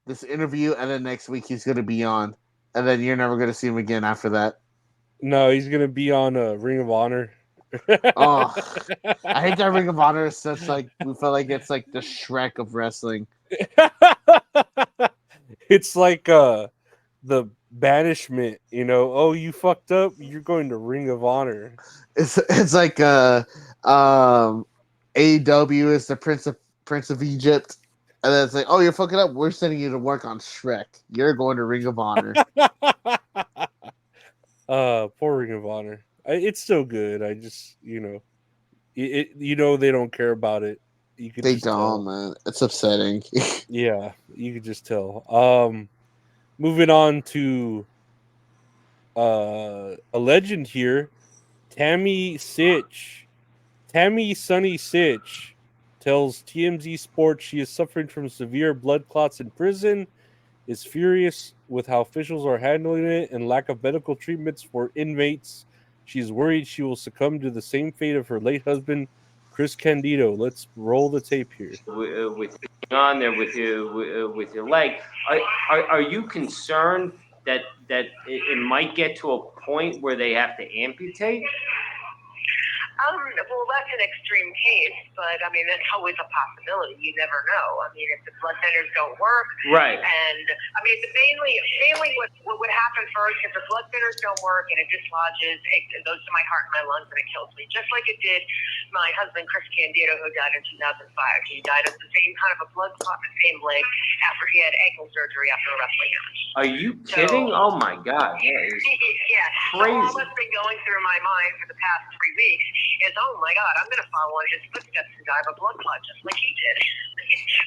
this interview, and then next week he's gonna be on, and then you're never gonna see him again after that. No, he's gonna be on Ring of Honor. Oh, I hate that Ring of Honor is such like we feel like it's like the Shrek of wrestling. It's like the banishment, oh, you fucked up, you're going to Ring of Honor. It's like AEW is the Prince of Egypt, and then it's like, oh, you're fucking up, we're sending you to work on Shrek, you're going to Ring of Honor. Poor Ring of Honor. It's still good. I just they don't care about it. You could They just don't, tell. man. It's upsetting. Yeah, you could just tell. Moving on to a legend here, Tammy Sunny Sitch tells TMZ Sports she is suffering from severe blood clots in prison, is furious with how officials are handling it and lack of medical treatments for inmates. She's worried she will succumb to the same fate of her late husband, Chris Candido, let's roll the tape here. With on there with your leg, are you concerned that it might get to a point where they have to amputate? Well, that's an extreme case, but I mean, that's always a possibility. You never know. I mean, if the blood thinners don't work, Right. And I mean, mainly what would happen first if the blood thinners don't work and it dislodges, it goes to my heart and my lungs and it kills me, just like it did my husband Chris Candido, who died in 2005. He died of the same kind of a blood clot in the same leg after he had ankle surgery after a wrestling match. Are you kidding? Oh my God! Yeah, yeah. Crazy. So all that's been going through my mind for the past 3 weeks is, oh my God, I'm going to follow in his footsteps and die of a blood clot just like he did,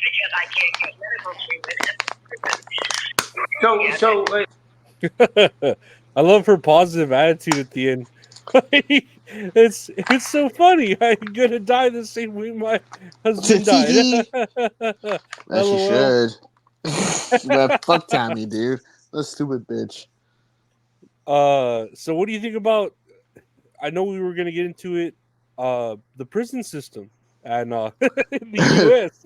because I can't get medical treatment. I love her positive attitude at the end. it's so funny. I'm gonna die the same way my husband died. As she should. Man, fuck Tammy, dude. That stupid bitch. So what do you think about? I know we were gonna get into it. The prison system and the U.S.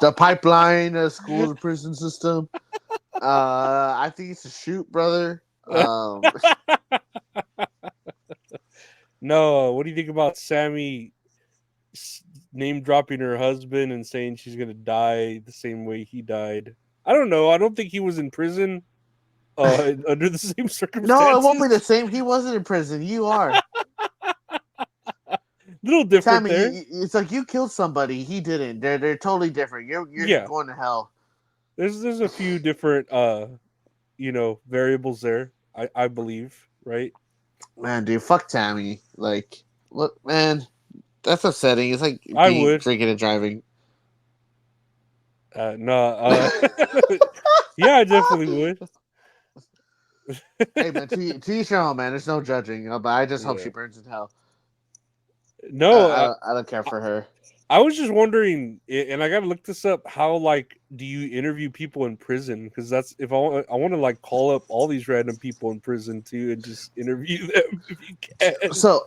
The pipeline, school prison system. I think it's a shoot, brother. No, what do you think about Sammy name dropping her husband and saying she's gonna die the same way he died? I don't know. I don't think he was in prison under the same circumstances. No, it won't be the same. He wasn't in prison. You are. Little different Sammy, there. it's like you killed somebody. He didn't. They're totally different. You're going to hell. There's a few different variables there. I believe, right? Man, dude, fuck Tammy. Like, look, man, that's upsetting. It's like I would drinking and driving. No, yeah, I definitely would. Hey man, to each your own, man. There's no judging, but I just hope she burns in hell. No, I don't care for her. I was just wondering, and I gotta look this up. How do you interview people in prison? Because that's if I want to call up all these random people in prison too and just interview them if you can. So,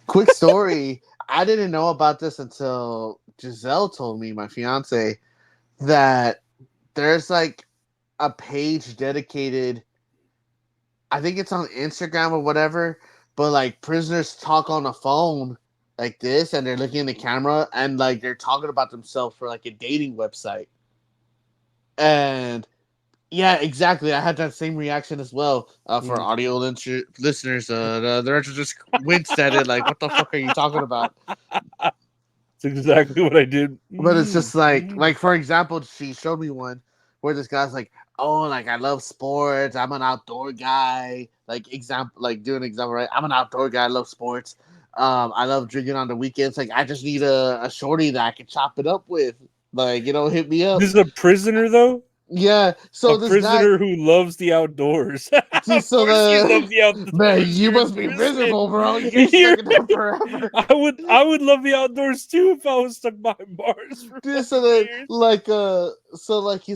quick story. I didn't know about this until Giselle told me, my fiance, that there's a page dedicated. I think it's on Instagram or whatever, but prisoners talk on the phone like this, and they're looking in the camera, and they're talking about themselves for a dating website. And yeah, exactly. I had that same reaction as well. For audio listeners, the director just winced at it, like, "What the fuck are you talking about?" It's exactly what I did. But it's just like for example, she showed me one where this guy's like, "Oh, I love sports. I'm an outdoor guy." Do an example, right? I'm an outdoor guy. I love sports. I love drinking on the weekends. I just need a shorty that I can chop it up with. Hit me up. This is a prisoner, though. Yeah, so this prisoner who loves the outdoors. You love the outdoors. Man, you must be miserable, bro. You're stuck in there forever. I would love the outdoors too if I was stuck behind bars. Dude, he's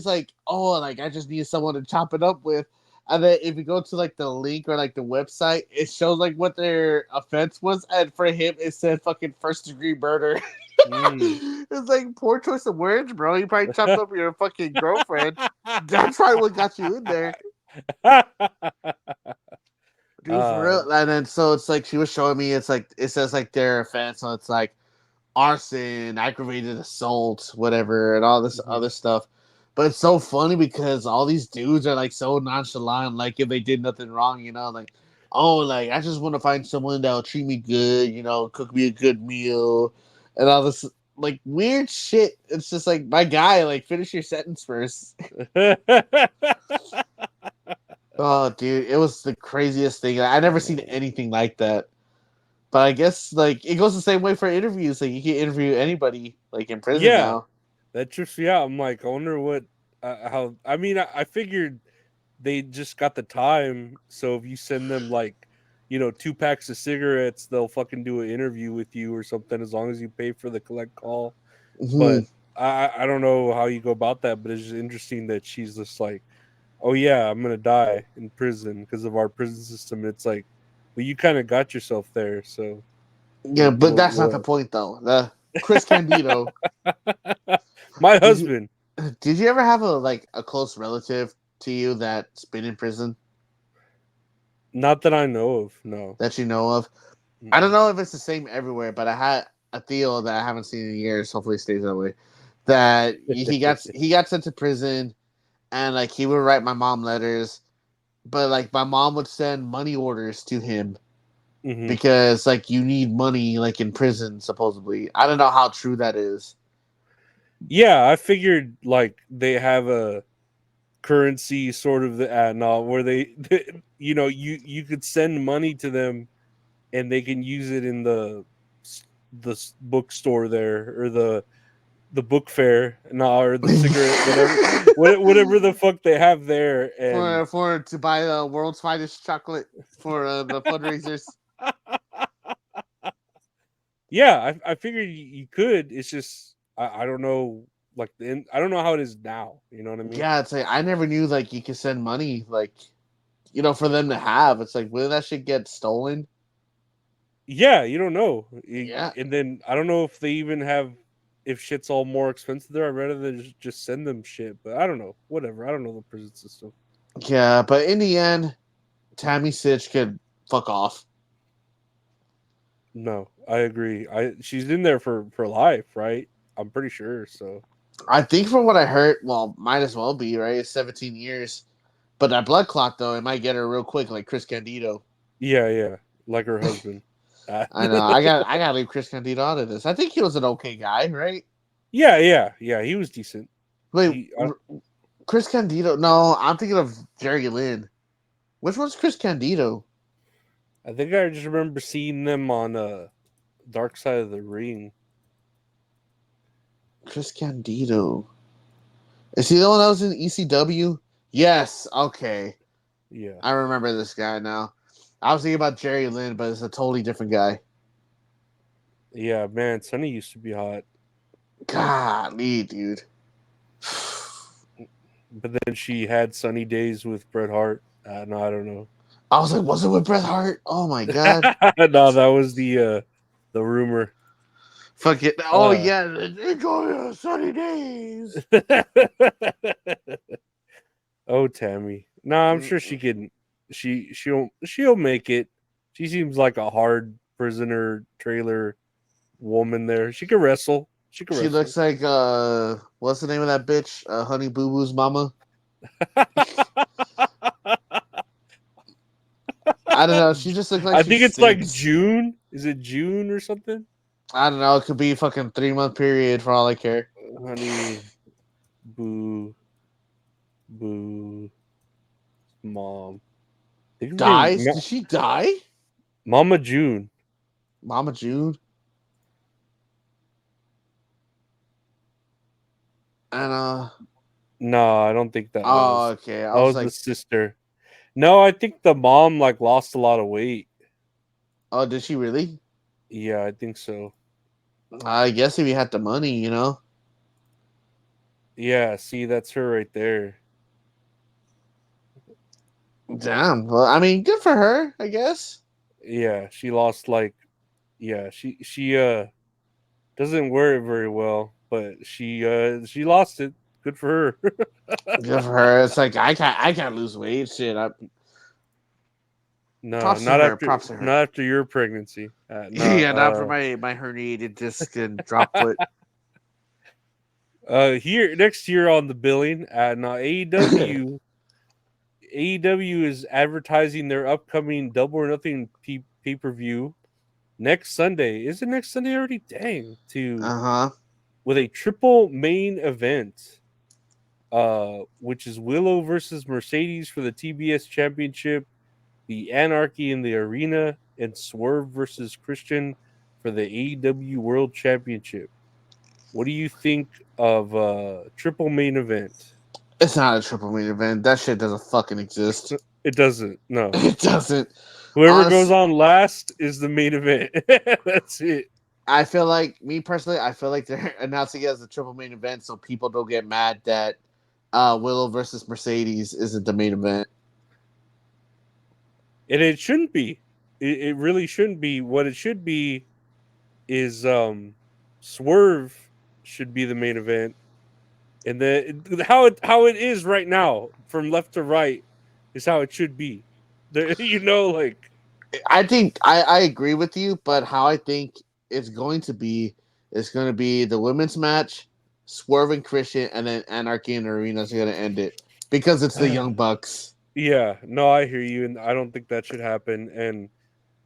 like, "Oh, I just need someone to chop it up with." And then if you go to the link or the website, it shows what their offense was, and for him it said fucking 1st-degree murder. It's poor choice of words, bro. You probably chopped up your fucking girlfriend. That's probably what got you in there. Dude, for real. And then so it's she was showing me, it says their offense, so it's arson, aggravated assault, whatever, and all this other stuff. But it's so funny because all these dudes are so nonchalant, if they did nothing wrong, I just want to find someone that'll treat me good, cook me a good meal, and all this weird shit. It's just my guy, finish your sentence first. Oh, dude, it was the craziest thing. I never seen anything like that. But I guess it goes the same way for interviews. You can interview anybody in prison now. That trips me out. I'm I wonder what, how. I mean, I figured they just got the time. So if you send them 2 packs of cigarettes, they'll fucking do an interview with you or something, as long as you pay for the collect call. Mm-hmm. But I don't know how you go about that. But it's just interesting that she's just oh yeah, I'm gonna die in prison because of our prison system. And it's well, you kind of got yourself there. So Yeah, but that's not the What? point though. The Chris Candido. My Did you husband. did you ever have a close relative to you that's been in prison Not that I know of. No. that you know of? I don't know if it's the same everywhere, but I had a Theo that I haven't seen in years. Hopefully, it stays that way. That he got sent to prison, and like he would write my mom letters, but like my mom would send money orders to him Mhm. because like you need money like in prison supposedly. I don't know how true that is. Yeah, I figured like they have a currency sort of no, where you could send money to them and they can use it in the bookstore there or the book fair, no, or the cigarette, whatever the fuck they have there, and For to buy the world's finest chocolate for the fundraisers. yeah, I figured you could. It's just I don't know, like I don't know how it is now. You know what I mean? Yeah, it's like I never knew like you could send money like for them to have. It's like when that shit get stolen. Yeah, you don't know. Yeah. And then I don't know if they even have if shit's all more expensive there. I'd rather than just send them shit, but I don't know. Whatever. I don't know the prison system. Yeah, but in the end, Tammy Sitch could fuck off. No, I agree. She's in there for life, right? I'm pretty sure. So I think from what I heard, well, might as well be, right? It's 17 years. But that blood clot though, it might get her real quick, like Chris Candido. yeah, like her husband. I know. I gotta leave Chris Candido out of this. I think he was an okay guy, right? Yeah. He was decent. Wait, Chris Candido? No, I'm thinking of Jerry Lynn. Which one's Chris Candido? I think I just remember seeing them on Dark Side of the Ring. Chris Candido. Is he the one that was in ECW? Yes. Okay. Yeah. I remember this guy now. I was thinking about Jerry Lynn, but it's a totally different guy. Yeah, man, Sonny used to be hot. Golly, dude. But then she had sunny days with Bret Hart. No, I don't know. I was like, was it with Bret Hart? Oh my god. No, that was the rumor. Fuck it. Oh yeah, enjoy sunny days. Oh, Tammy. No, I'm sure she can. She'll make it. She seems like a hard prisoner trailer woman there. She can wrestle. She looks like what's the name of that bitch? Honey Boo Boo's mama. I don't know. She just looks like I think it's like June. Is it June or something? I don't know. It could be a fucking 3-month period for all I care. Honey Boo mom. Dies? Did she die? Mama June. Mama June? And no, I don't think that was. Okay. That was the sister. No, I think the mom like lost a lot of weight. Oh, did she really? Yeah, I think so. I guess if you had the money, Yeah, see, that's her right there. Damn. Well, I mean, good for her, I guess. Yeah, she lost she doesn't wear it very well, but she lost it. Good for her. Good for her. It's like I can't lose weight. Shit. No, props not to her. after Props to her. not after your pregnancy. Not for my herniated disc and drop foot. Here next year on the billing, now AEW is advertising their upcoming Double or Nothing pay-per-view next Sunday. Is it next Sunday already? Dang. With a triple main event, which is Willow versus Mercedes for the TBS Championship, the Anarchy in the Arena, and Swerve versus Christian for the AEW World Championship. What do you think of triple main event? It's not a triple main event. That shit doesn't fucking exist. It doesn't. No, it doesn't. Whoever goes on last is the main event. That's it. I feel like they're announcing it as a triple main event so people don't get mad that Willow versus Mercedes isn't the main event. And it shouldn't be. It really shouldn't be. What it should be is Swerve should be the main event, and then how it is right now from left to right is how it should be. Like I think I agree with you, but how I think it's going to be is going to be the women's match, Swerve and Christian, and then Anarchy and Arena's going to end it because it's the Young Bucks. yeah, no, I hear you, and I don't think that should happen. And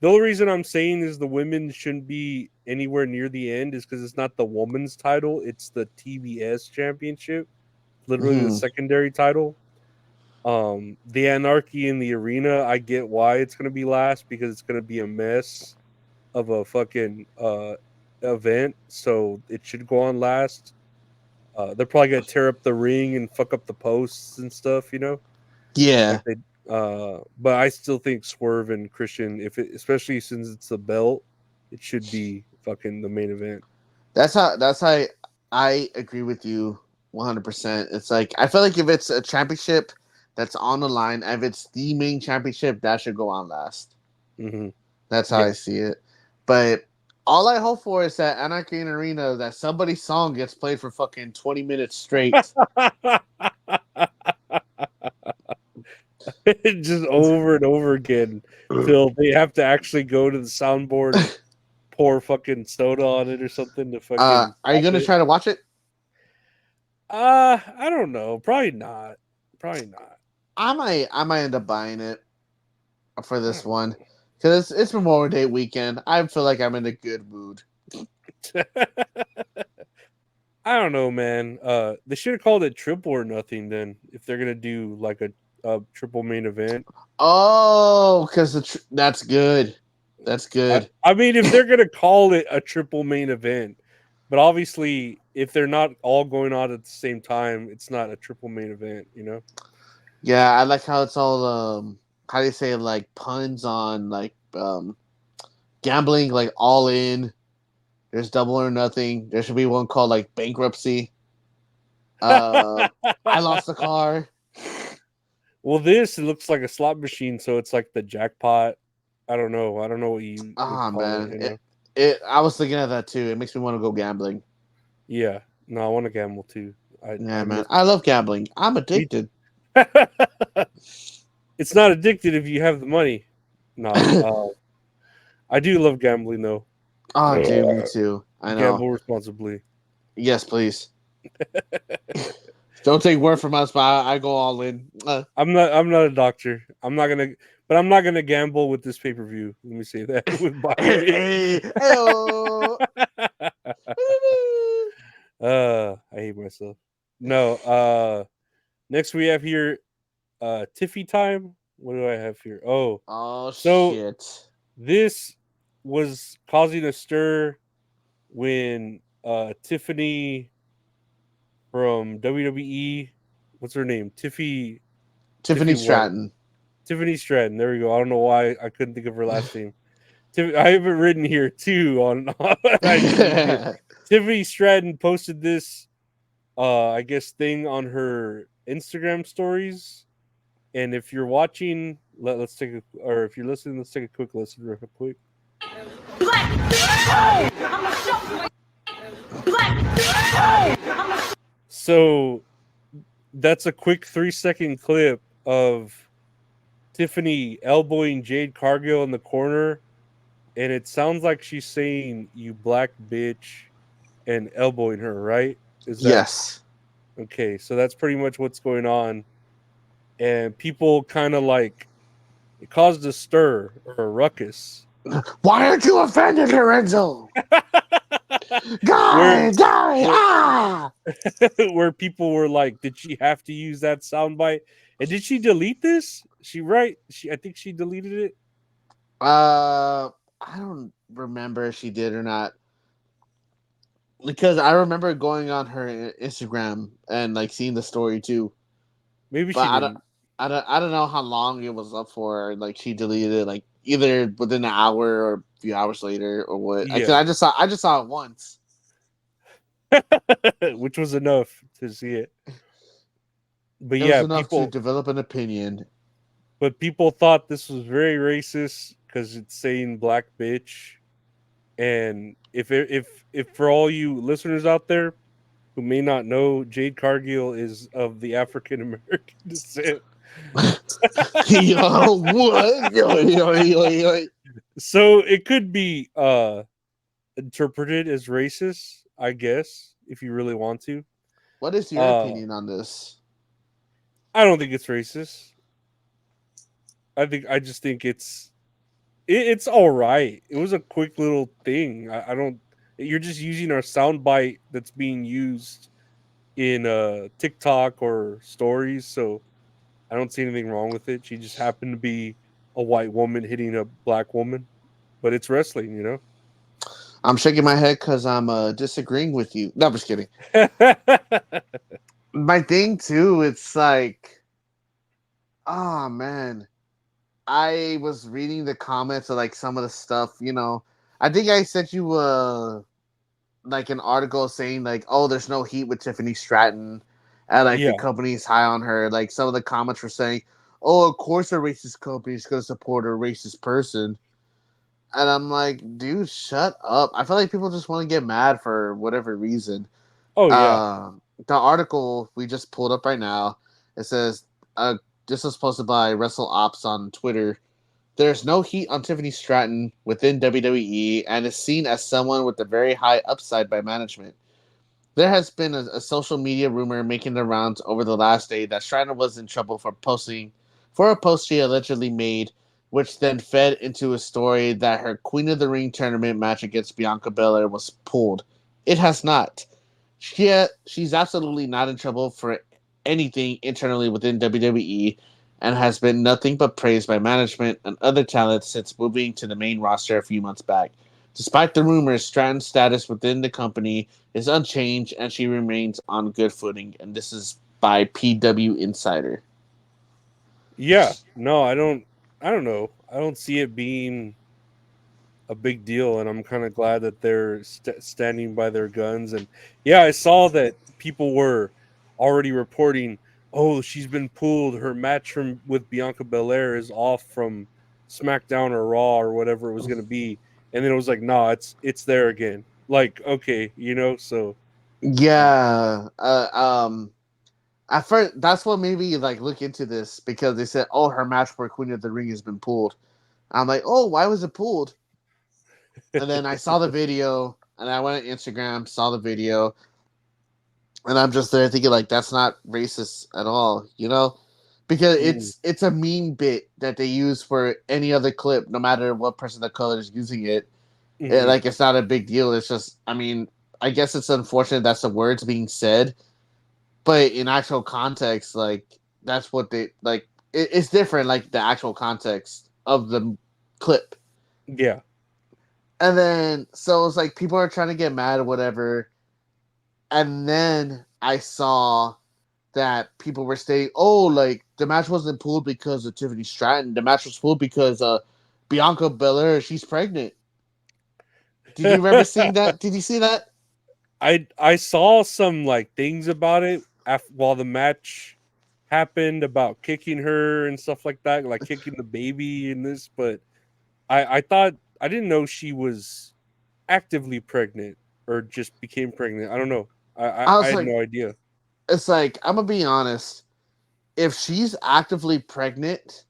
the only reason I'm saying is the women shouldn't be anywhere near the end is because it's not the woman's title; it's the TBS championship, literally the Mhm. secondary title. The Anarchy in the Arena, I get why it's gonna be last because it's gonna be a mess of a fucking event, so it should go on last. They're probably gonna tear up the ring and fuck up the posts and stuff, Yeah, like they. But I still think Swerve and Christian, especially since it's the belt, it should be fucking the main event. that's how I agree with you 100%. It's like I feel like if it's a championship that's on the line, if it's the main championship, that should go on last. Mm-hmm. That's how Yeah. I see it. But all I hope for is that Anarchy and Arena, that somebody's song gets played for fucking 20 minutes straight. Just over and over again till they have to actually go to the soundboard and pour fucking soda on it or something to fucking Are you stop gonna it. try to watch it? I don't know. Probably not. Probably not. I might end up buying it for this one because it's Memorial Day weekend. I feel like I'm in a good mood. I don't know, man. They should have called it Triple or Nothing then if they're gonna do like a triple main event. Oh, because that's good. That's good. I mean, if they're gonna call it a triple main event, but obviously, if they're not all going on at the same time, it's not a triple main event. Yeah, I like how it's all how do you say it, like puns on like gambling, like all in. There's double or nothing. There should be one called like bankruptcy. I lost the car. Well, it looks like a slot machine, so it's like the jackpot. I don't know. I don't know what you would Ah call man, it. I was thinking of that too. It makes me want to go gambling. Yeah. No, I want to gamble too. Yeah, I man, miss. I love gambling. I'm addicted. It's not addicted if you have the money. No, I do love gambling though. Oh, dude, me too. I know. Gamble responsibly. Yes, please. Don't take word from us, but I go all in. I'm not a doctor. I'm not gonna gamble with this pay-per-view. Let me say that with buying it. I hate myself. No, next we have here Tiffy time. What do I have here? Oh so shit. this was causing a stir when Tiffany from WWE, what's her name? Tiffany What? Stratton. Tiffany Stratton. There we go. I don't know why I couldn't think of her last name. I have it written here too on IGTV. Tiffany Stratton posted this I guess thing on her Instagram stories. And if you're watching, let's take or if you're listening, let's take a quick listen real quick. So that's a quick 3-second clip of Tiffany elbowing Jade Cargill in the corner, and it sounds like she's saying "you black bitch" and elbowing her. Right? Is that Yes. okay? So that's pretty much what's going on, and people kind of like it caused a stir or a ruckus. Why aren't you offended, Lorenzo? Guy, where people were like, did she have to use that soundbite? And did she delete this? I think she deleted it. I don't remember if she did or not. Because I remember going on her Instagram and like seeing the story too. Maybe But she didn't. I don't know how long it was up for. Like she deleted it like either within an hour or a few hours later or what. Yeah. I just saw it once. Which was enough to see it. But It yeah, was enough to develop an opinion. But people thought this was very racist because it's saying black bitch. And if for all you listeners out there who may not know, Jade Cargill is of the African American descent. Yo, what? Yo. So it could be interpreted as racist, I guess, if you really want to. What is your opinion on this? I don't think it's racist. I just think it's all right. It was a quick little thing. I don't. You're just using our soundbite that's being used in TikTok or stories, so I don't see anything wrong with it. She just happened to be a white woman hitting a black woman, but it's wrestling, you know. I'm shaking my head because I'm disagreeing with you. No, I'm just kidding. My thing too, it's like, oh man, I was reading the comments of like some of the stuff. I think I sent you like an article saying like, oh, there's no heat with Tiffany Stratton, and like the Yeah. company's high on her. Like some of the comments were saying, oh, of course a racist company is going to support a racist person. And I'm like, dude, shut up. I feel like people just want to get mad for whatever reason. Oh yeah. The article we just pulled up right now, it says, this was posted by Wrestle Ops on Twitter. There's no heat on Tiffany Stratton within WWE and is seen as someone with a very high upside by management. There has been a social media rumor making the rounds over the last day that Stratton was in trouble for a post she allegedly made, which then fed into a story that her Queen of the Ring tournament match against Bianca Belair was pulled. It has not. She's absolutely not in trouble for anything internally within WWE and has been nothing but praised by management and other talent since moving to the main roster a few months back. Despite the rumors, Stratton's status within the company is unchanged and she remains on good footing. And this is by PW Insider. Yeah. No, I don't know. I don't see it being a big deal, and I'm kind of glad that they're standing by their guns. And yeah, I saw that people were already reporting, "Oh, she's been pulled. Her match from with Bianca Belair is off from SmackDown or Raw or whatever it was going to be." And then it was like, "Nah, it's there again." Like, okay, you know, so Yeah. At first, that's what made me like look into this because they said, "Oh, her match for Queen of the Ring has been pulled." I'm like, "Oh, why was it pulled?" And then I saw the video, and I went on Instagram, saw the video, and I'm just there thinking like, that's not racist at all, because it's a meme bit that they use for any other clip, no matter what person of color is using it. Like it's not a big deal. It's just, I mean, I guess it's unfortunate that's the words being said, but in actual context, like that's what they like. It's different, like the actual context of the clip. yeah. And then so it's like people are trying to get mad or whatever. And then I saw that people were saying, "Oh, like the match wasn't pulled because of Tiffany Stratton. The match was pulled because Bianca Belair, she's pregnant." Did you remember seeing that? Did you see that? I saw some like things about it while the match happened about kicking her and stuff like that, like kicking the baby in this, but I thought I didn't know she was actively pregnant or just became pregnant. I don't know. I I was had like, no idea. it's like I'm gonna be honest. If she's actively pregnant,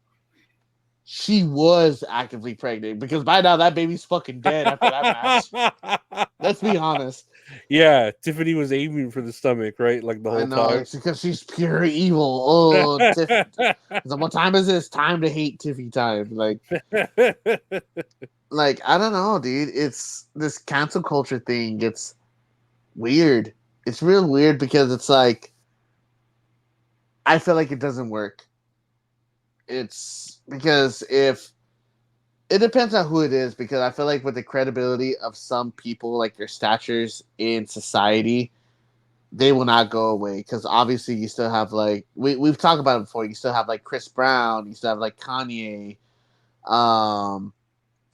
she was actively pregnant because by now that baby's fucking dead after that match. Let's be honest. Yeah, Tiffany was aiming for the stomach, right? Like the I whole know time. it's because she's pure evil. Oh, what time is this? Time to hate Tiffy time. Like I don't know, dude. It's this cancel culture thing. It's weird. It's real weird because it's like I feel like it doesn't work. It's because if it depends on who it is, because I feel like with the credibility of some people, like their statures in society, they will not go away. Because obviously, you still have like we've talked about it before. You still have like Chris Brown. You still have like Kanye. Um,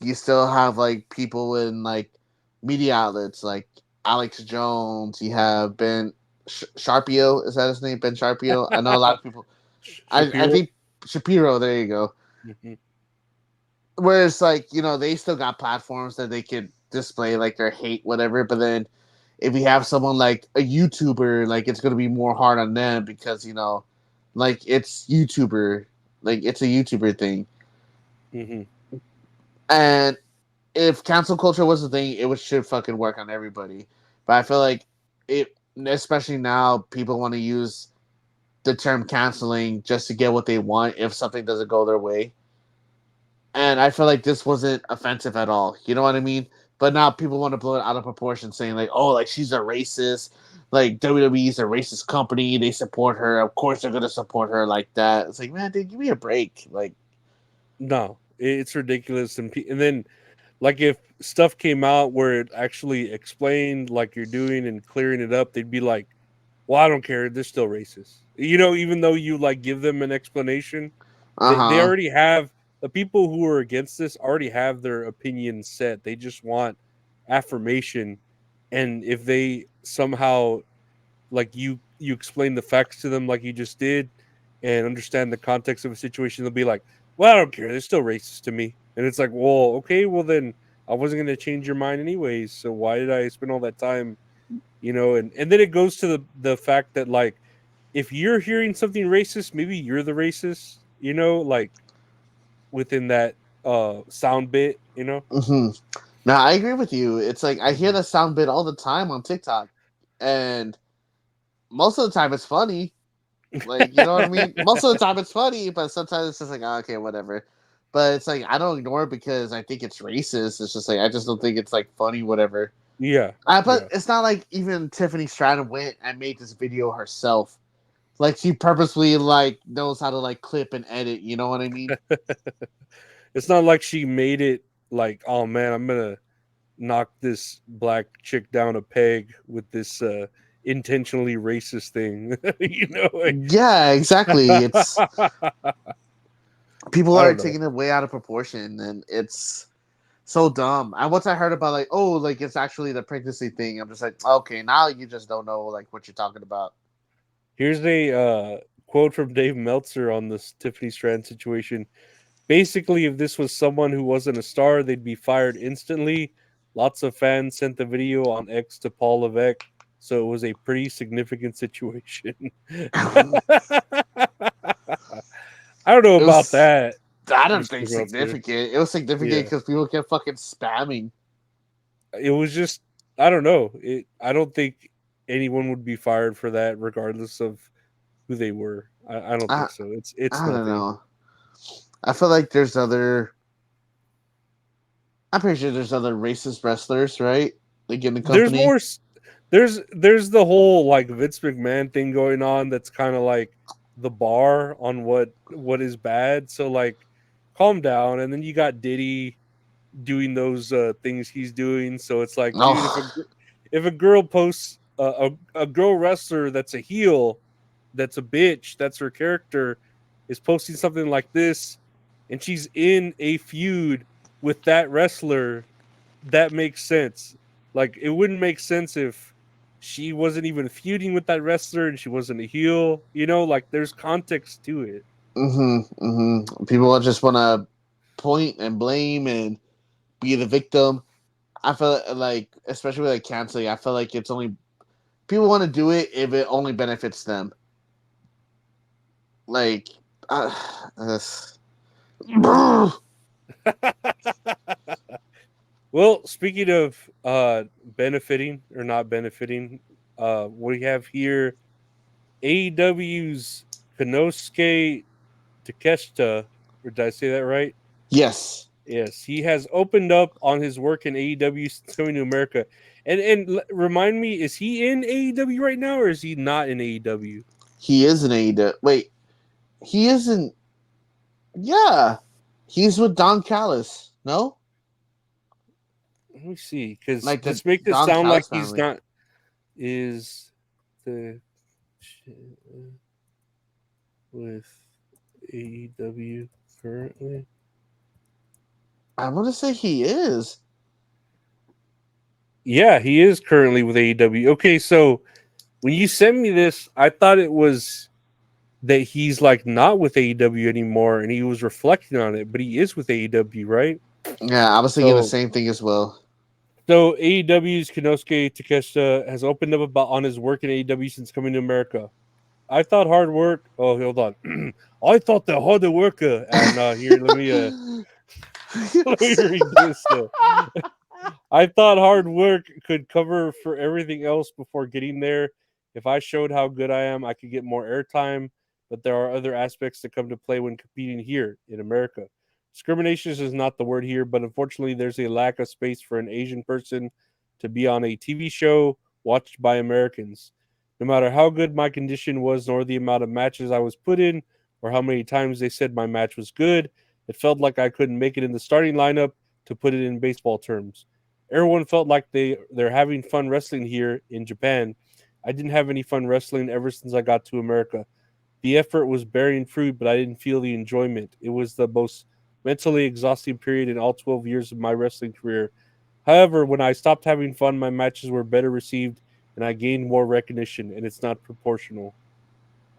you still have like people in like media outlets like Alex Jones. You have Ben Sharpio. Is that his name? Ben Sharpio. I know a lot of people. I think Shapiro. There you go. Mhm. Whereas like they still got platforms that they could display like their hate, whatever. But then if you have someone like a YouTuber, like it's gonna be more hard on them because like it's YouTuber, like it's a YouTuber thing. Mm-hmm. And if cancel culture was a thing, should fucking work on everybody. But I feel like it, especially now, people want to use the term canceling just to get what they want if something doesn't go their way. And I feel like this wasn't offensive at all. You know what I mean? But now people want to blow it out of proportion, saying like, "Oh, like she's a racist. Like WWE's a racist company. They support her. Of course, they're gonna support her like that." It's like, man, dude, give me a break. Like, No, it's ridiculous. And then, like, if stuff came out where it actually explained, like you're doing and clearing it up, they'd be like, "Well, I don't care. They're still racist." Even though you like give them an explanation, they already have the people who are against this already have their opinion set. They just want affirmation, and if they somehow like you explain the facts to them like you just did and understand the context of a situation, they'll be like, well, I don't care, they're still racist to me. And it's like, well, okay, well then I wasn't going to change your mind anyways, so why did I spend all that time? And then it goes to the fact that, like, if you're hearing something racist, maybe you're the racist, like within that sound bit. mm-hmm. Now I agree with you. It's like I hear that sound bit all the time on TikTok, and most of the time it's funny. Like, you know what I mean? Most of the time it's funny, but sometimes it's just like, oh, okay, whatever. But it's like I don't ignore it because I think it's racist. It's just like I just don't think it's like funny, whatever. Yeah. But it's not like even Tiffany Stratton went and made this video herself. Like she purposely like knows how to like clip and edit. You know what I mean? It's not like she made it like, oh man, I'm gonna knock this black chick down a peg with this intentionally racist thing. Yeah, exactly. It's people I are don't know. taking it way out of proportion, and it's so dumb. And once I heard about like, oh, like it's actually the pregnancy thing, I'm just like, okay, now you just don't know like what you're talking about. Here's a quote from Dave Meltzer on this Tiffany Strand situation. Basically, if this was someone who wasn't a star, they'd be fired instantly. Lots of fans sent the video on X to Paul Levesque, so it was a pretty significant situation. I don't know about that. I don't Mr. think Meltzer. significant. It was significant because people kept fucking spamming. It was just, I don't know. I don't think anyone would be fired for that, regardless of who they were. I don't think so. It's I don't nothing. know. I feel like there's other. I'm pretty sure there's other racist wrestlers, right? Like in the company. There's more. There's the whole like Vince McMahon thing going on. That's kind of like the bar on what is bad. So like, calm down. And then you got Diddy doing those things he's doing. So it's like, dude, if a girl posts a girl wrestler that's a heel, that's a bitch, that's her character, is posting something like this, and she's in a feud with that wrestler, that makes sense. Like, it wouldn't make sense if she wasn't even feuding with that wrestler and she wasn't a heel. Like, there's context to it. People just want to point and blame and be the victim. I feel like, especially with like canceling, I feel like it's only people want to do it if it only benefits them. Like, Well, speaking of benefiting or not benefiting, we have here AEW's Konosuke Takeshita. Or did I say that right? Yes. Yes, he has opened up on his work in AEW since coming to America. And remind me, is he in AEW right now, or is he not in AEW? He is in AEW. Wait, he isn't. Yeah, he's with Don Callis. No, let me see, because like this makes it sound like he's not. Is the with AEW currently? I want to say he is. Yeah, he is currently with AEW. Okay, so when you sent me this, I thought it was that he's like not with AEW anymore, and he was reflecting on it, but he is with AEW, right? Yeah, I was thinking the same thing as well. So AEW's Konosuke Takeshita has opened up about on his work in AEW since coming to America. I thought hard work. Oh, hold on. I thought the harder worker. No, here let me let me read this. I thought hard work could cover for everything else before getting there. If I showed how good I am, I could get more airtime. But there are other aspects that come to play when competing here in America. Discrimination is not the word here, but unfortunately, there's a lack of space for an Asian person to be on a TV show watched by Americans. No matter how good my condition was, nor the amount of matches I was put in, or how many times they said my match was good, it felt like I couldn't make it in the starting lineup, to put it in baseball terms. Everyone felt like they're having fun wrestling here in Japan. I didn't have any fun wrestling ever since I got to America. The effort was bearing fruit, but I didn't feel the enjoyment. It was the most mentally exhausting period in all 12 years of my wrestling career. However, when I stopped having fun, my matches were better received and I gained more recognition, and it's not proportional.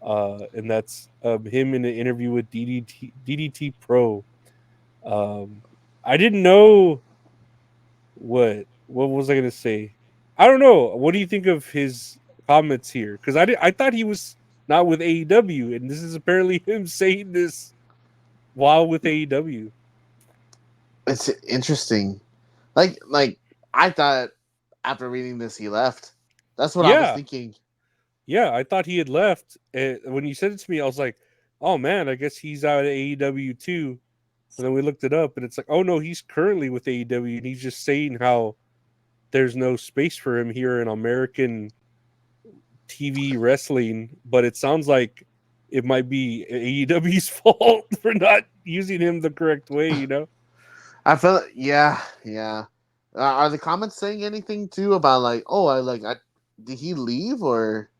And that's him in an interview with DDT Pro. I didn't know what was I gonna say? I don't know. What do you think of his comments here? Because I thought he was not with AEW, and this is apparently him saying this while with AEW. It's interesting. Like I thought after reading this he left. That's what I was Yeah, thinking. yeah. I thought he had left. And when you said it to me, I was like, "Oh man, I guess he's out of AEW too." And then we looked it up, and it's like, "Oh no, he's currently with AEW, and he's just saying how there's no space for him here in American TV wrestling, but it sounds like it might be AEW's fault for not using him the correct way, you know? I feel yeah, yeah. Are the comments saying anything too about like, oh, I did he leave or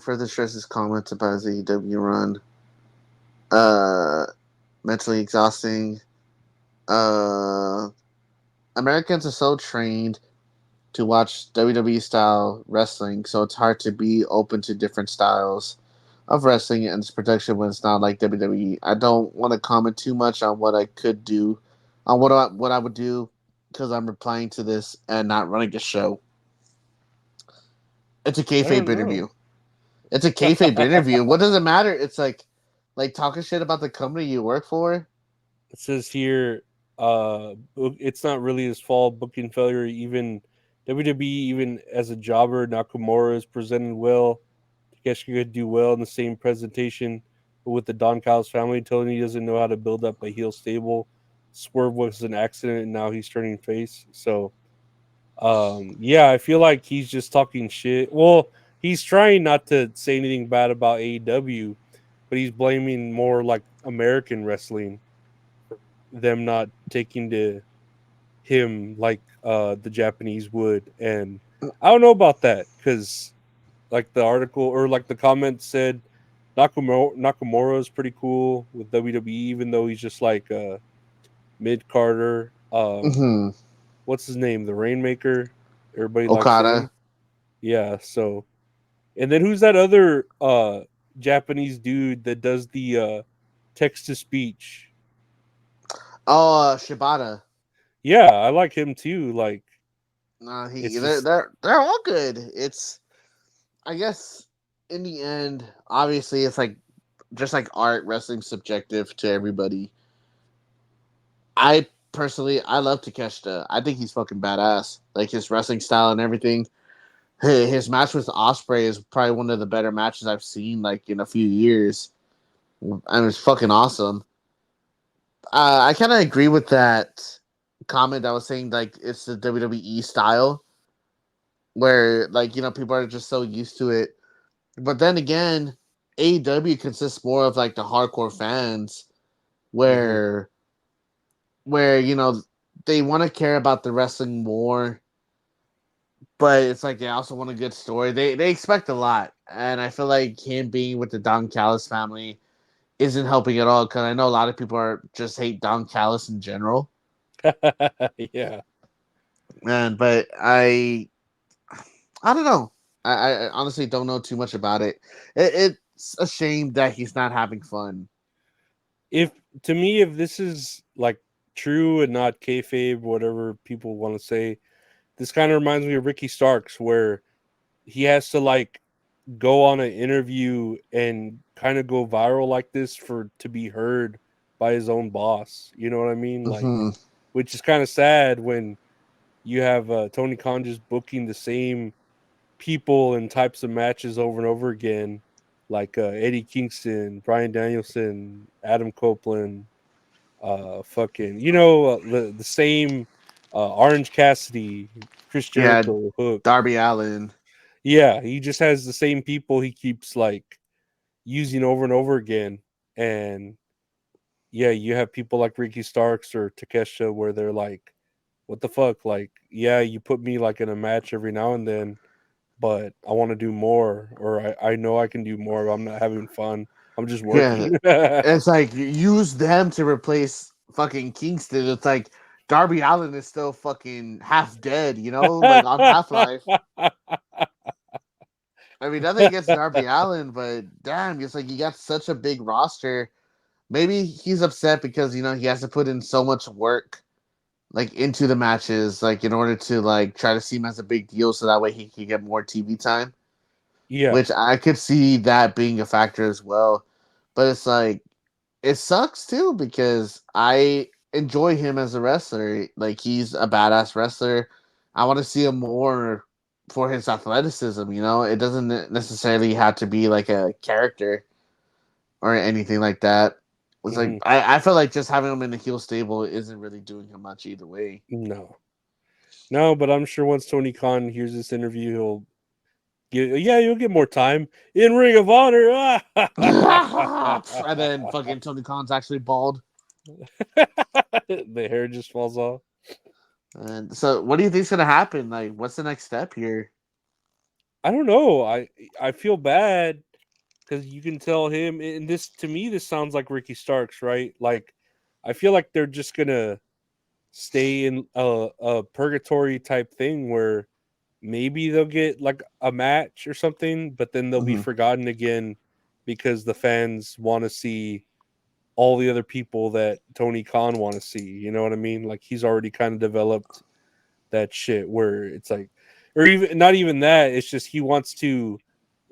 further stresses comments about his AEW run? Uh, mentally exhausting. Uh, Americans are so trained to watch WWE style wrestling, so it's hard to be open to different styles of wrestling and its production when it's not like WWE. I don't want to comment too much on what I could do, on what I would do, because I'm replying to this and not running a show. It's a I don't kayfabe know. interview. It's a kayfabe interview. What does it matter? It's like talking shit about the company you work for. It says here, it's not really his fault. Booking failure, even WWE, even as a jobber, Nakamura is presented well. Takeshita could do well in the same presentation, but with the Don Callis family, Tony doesn't know how to build up a heel stable. Swerve was an accident, and now he's turning face. So yeah, I feel like he's just talking shit. Well, he's trying not to say anything bad about AEW, but he's blaming more like American wrestling for them not taking to him like the Japanese would. And I don't know about that because like the article or like the comment said Nakamura is pretty cool with WWE, even though he's just like mid Carter. Hmm. What's his name? The Rainmaker. Everybody likes him. Okada. Yeah, so and then who's that other Japanese dude that does the text to speech? Oh, Shibata. Yeah, I like him too. Like Nah, it's just they're all good. It's I guess in the end, obviously, it's like just like art, wrestling subjective to everybody. I personally, I love Takeshita. I think he's fucking badass. Like his wrestling style and everything. His match with Osprey is probably one of the better matches I've seen like in a few years, and it's fucking awesome. I kind of agree with that comment that was saying like it's the WWE style where like people are just so used to it. But then again, AEW consists more of like the hardcore fans mhm. where they want to care about the wrestling more, but it's like they also want a good story. They expect a lot, and I feel like him being with the Don Callis family isn't helping at all because I know a lot of people are just hate Don Callis in general. Yeah. And but I don't know. I honestly don't know too much about it. It's a shame that he's not having fun. If to me, if this is like true and not kayfabe, whatever people want to say. This kind of reminds me of Ricky Starks, where he has to like go on an interview and kind of go viral like this for to be heard by his own boss. You know what I mean? Like, Mhm. which is kind of sad when you have Tony Khan just booking the same people and types of matches over and over again, like Eddie Kingston, Brian Danielson, Adam Copeland, fucking, the same Orange Cassidy, Chris Yeah, Jericho, Hook. Darby Allin. Yeah, he just has the same people he keeps like using over and over again. And yeah, you have people like Ricky Starks or Takesha where they're like, what the fuck? Like, yeah, you put me like in a match every now and then, but I want to do more, or I know I can do more, but I'm not having fun. I'm just Yeah, working. it's like you use them to replace fucking Kingston. It's like Darby Allin is still fucking half dead, like on Half Life. I mean, nothing against Darby Allin, but damn, it's like you got such a big roster. Maybe he's upset because he has to put in so much work, like into the matches, like in order to like try to seem as a big deal, so that way he can get more TV time. Yeah. Which I could see that being a factor as well. But it's like it sucks too because I enjoy him as a wrestler. Like he's a badass wrestler. I want to see him more for his athleticism. It doesn't necessarily have to be like a character or anything like that. It's like Mhm. I feel like just having him in the heel stable isn't really doing him much either way. No, but I'm sure once Tony Khan hears this interview, you'll get more time in Ring of Honor. And then fucking Tony Khan's actually bald. The hair just falls off. And so, what do you think's gonna happen? Like, what's the next step here? I don't know. I feel bad because you can tell him, and this to me, this sounds like Ricky Starks, right? Like, I feel like they're just gonna stay in a purgatory type thing where maybe they'll get like a match or something, but then they'll be Mhm. forgotten again because the fans want to see all the other people that Tony Khan want to see. You know what I mean? Like he's already kind of developed that shit where it's like, or even not even that. It's just he wants to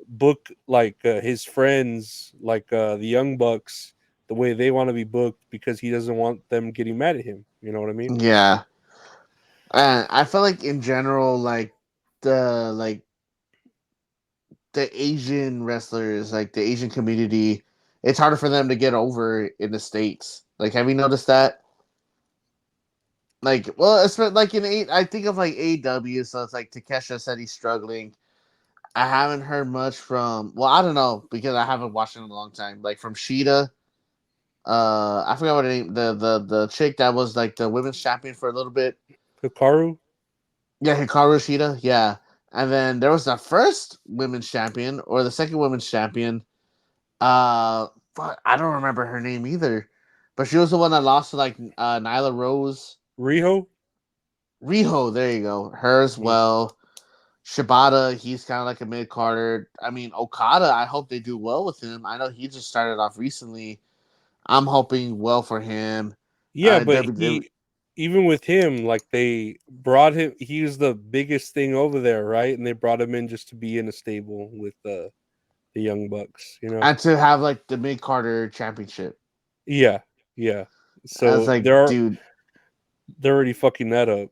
book like his friends, like the Young Bucks, the way they want to be booked because he doesn't want them getting mad at him. You know what I mean? Yeah, and I feel like in general, the like the Asian wrestlers, like the Asian community, it's harder for them to get over in the states. Like, have you noticed that? Like, well, it's like I think of like AEW, so it's like Takesha said he's struggling. I haven't heard much from. Well, I don't know because I haven't watched it in a long time. Like from Sheeta. I forgot what her name. The chick that was like the women's champion for a little bit. Hikaru. Yeah, Hikaru Shida. Yeah, and then there was the first women's champion or the second women's champion. But I don't remember her name either. But she was the one that lost to like Nyla Rose. Riho. Riho, there you go. Her as well. Shibata, he's kind of like a mid carder. I mean, Okada, I hope they do well with him. I know he just started off recently. I'm hoping well for him. Yeah, but WWE, even with him, like they brought him, he was the biggest thing over there, right? And they brought him in just to be in a stable with the Young Bucks, and to have like the mid Carter championship. Yeah, yeah. I was So like, dude. they're already fucking that up.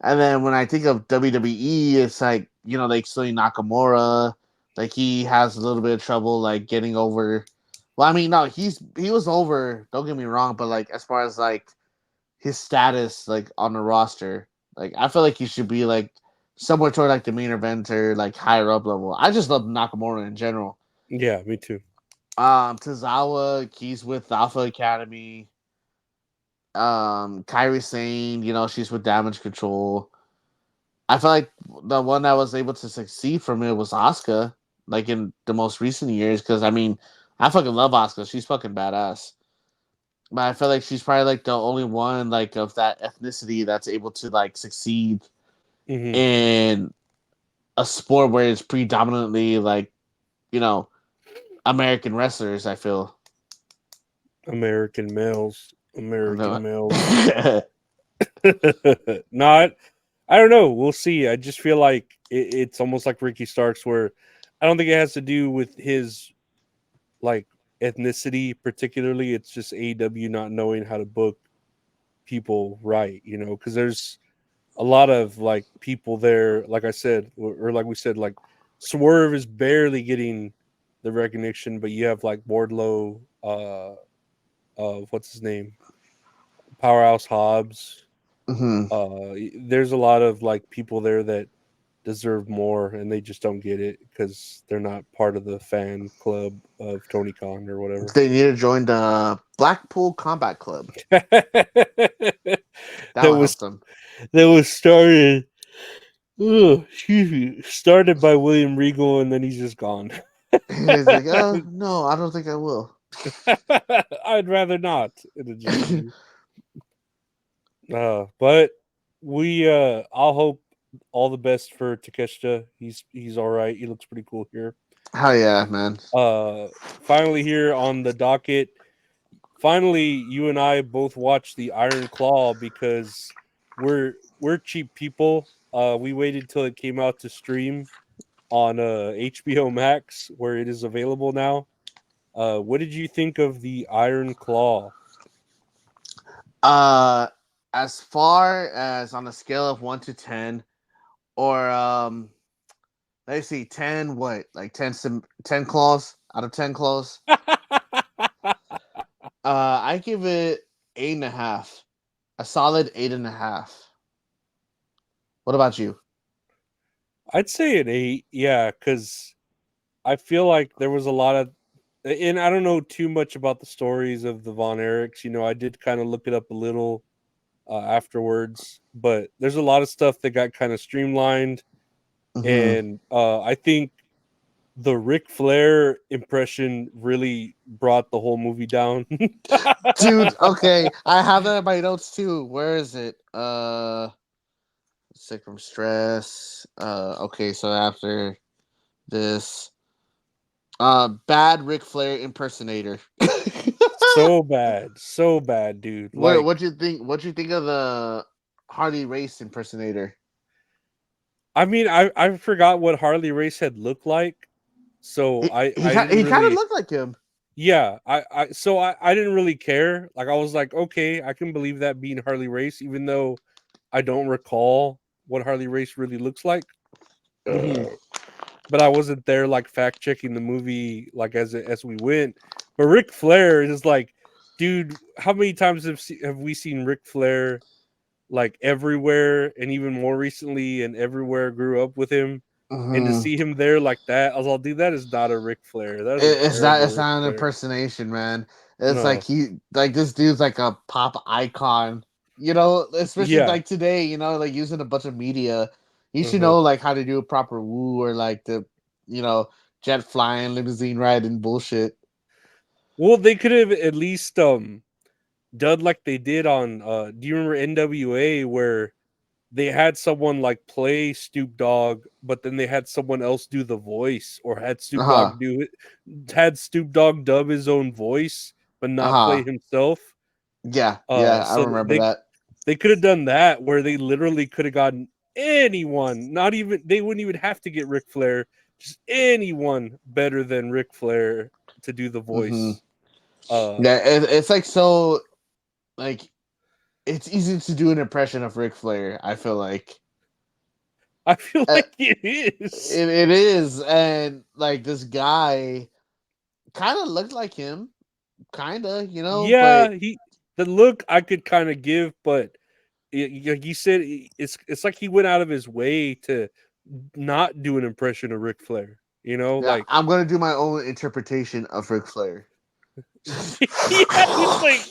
And then when I think of WWE, it's like, like Sling Nakamura, like he has a little bit of trouble like getting over. Well, I mean, no, he was over, don't get me wrong, but like as far as like his status like on the roster, like I feel like he should be like somewhere toward like the main eventer, like higher up level. I just love Nakamura in general. Yeah, me too. Tozawa, he's with Alpha Academy. Kyrie Sane, she's with Damage Control. I feel like the one that was able to succeed from it was Asuka, like in the most recent years. Because I mean, I fucking love Asuka. She's fucking badass. But I feel like she's probably like the only one like of that ethnicity that's able to like succeed in a sport where it's predominantly like, American wrestlers. I feel American males. American No. males. Not. I don't know. We'll see. I just feel like it's almost like Ricky Starks, where I don't think it has to do with his like ethnicity particularly. It's just AEW not knowing how to book people right, because there's a lot of like people there, like I said, or like we said, like Swerve is barely getting the recognition, but you have like Wardlow, what's his name, Powerhouse Hobbs. There's a lot of like people there that deserve more, and they just don't get it because they're not part of the fan club of Tony Khan or whatever. They need to join the Blackpool Combat Club. that That'll was help them. that was started. Excuse me. Started by William Regal, and then he's just gone. He's like, no, I don't think I will. I'd rather not. But I'll hope all the best for Takeshita. He's all right. He looks pretty cool here. Hell yeah, man. Finally here on the docket. Finally, you and I both watched the Iron Claw because we're cheap people. We waited till it came out to stream on HBO Max, where it is available now. What did you think of the Iron Claw? As far as on a scale of 1 to 10, or let's see, 10 what? Like 10 claws out of 10 claws? I give it 8.5. A solid 8.5. What about you? I'd say an 8, yeah, because I feel like there was a lot of, and I don't know too much about the stories of the Von Erichs. I did kind of look it up a little afterwards, but there's a lot of stuff that got kind of streamlined, and I think the Ric Flair impression really brought the whole movie down. Dude, okay, I have that in my notes too. Where is it? Sick from stress. Okay, so after this, bad Ric Flair impersonator. so bad, dude. Like, What'd you think? What'd you think of the Harley Race impersonator? I mean, I forgot what Harley Race had looked like, so I didn't he really, kind of looked like him. Yeah, I didn't really care. Like, I was like, okay, I can believe that being Harley Race, even though I don't recall what Harley Race really looks like. But I wasn't there like fact checking the movie like as we went. But Ric Flair is like, dude, how many times have we seen Ric Flair like everywhere, and even more recently and everywhere grew up with him, and to see him there like that, I was like, dude, that is not a Ric Flair. That is It's not an impersonation, man. It's like this dude's like a pop icon, especially like today, like using a bunch of media. You should know like how to do a proper woo, or like the jet flying, limousine riding bullshit. Well, they could have at least done like they did on do you remember NWA, where they had someone like play Snoop Dogg, but then they had someone else do the voice, or had Snoop Dogg dub his own voice, but not play himself. Yeah, I remember that. They could have done that, where they literally could have gotten anyone, they wouldn't even have to get Ric Flair, just anyone better than Ric Flair to do the voice. It's like so, like it's easy to do an impression of Ric Flair. I feel like it is. It is, and like this guy kind of looked like him, kind of, Yeah, but the look I could kind of give, but like you said, it's like he went out of his way to not do an impression of Ric Flair. Like, I'm gonna do my own interpretation of Ric Flair. it's like,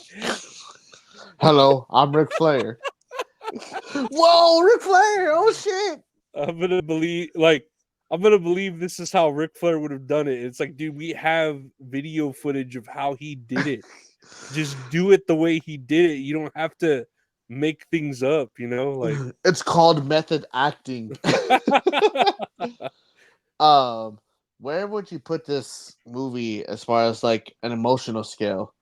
hello, I'm Ric Flair. Whoa, Ric Flair! Oh shit! I'm gonna believe this is how Ric Flair would have done it. It's like, dude, we have video footage of how he did it. Just do it the way he did it. You don't have to make things up, like it's called method acting. Where would you put this movie as far as like an emotional scale?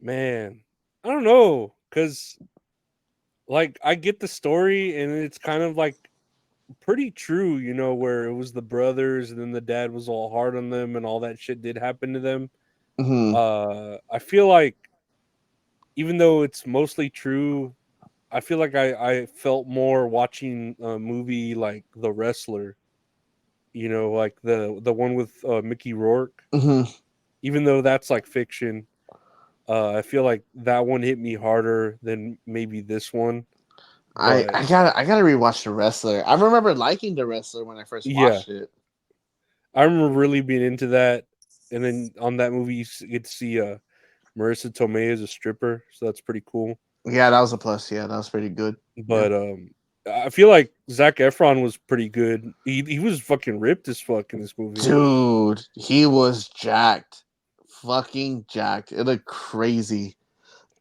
Man, I don't know, cause like I get the story, and it's kind of like pretty true, where it was the brothers, and then the dad was all hard on them, and all that shit did happen to them. Hmm. I feel like even though it's mostly true, I feel like I felt more watching a movie like The Wrestler, like the one with Mickey Rourke. Hmm. Even though that's like fiction, I feel like that one hit me harder than maybe this one. But I gotta rewatch The Wrestler. I remember liking The Wrestler when I first yeah, watched it. I remember really being into that. And then on that movie, you get to see Marissa Tomei as a stripper, so that's pretty cool. Yeah, that was a plus. Yeah, that was pretty good. Yeah. But I feel like Zac Efron was pretty good. He was fucking ripped as fuck in this movie. Dude, he was jacked. Fucking jacked. It looked crazy.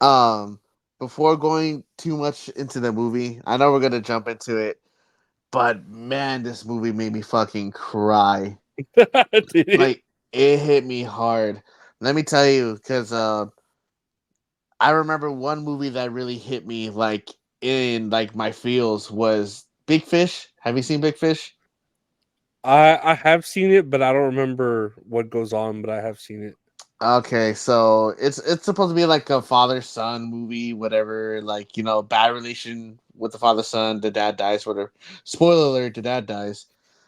Um, Before going too much into the movie, I know we're gonna jump into it, but man, this movie made me fucking cry. Did it? Like it hit me hard. Let me tell you, because I remember one movie that really hit me like in like my feels was Big Fish. Have you seen Big Fish? I have seen it, but I don't remember what goes on. But I have seen it. Okay, so it's supposed to be like a father son movie, whatever. Like bad relation with the father son. The dad dies, whatever. Spoiler alert: the dad dies.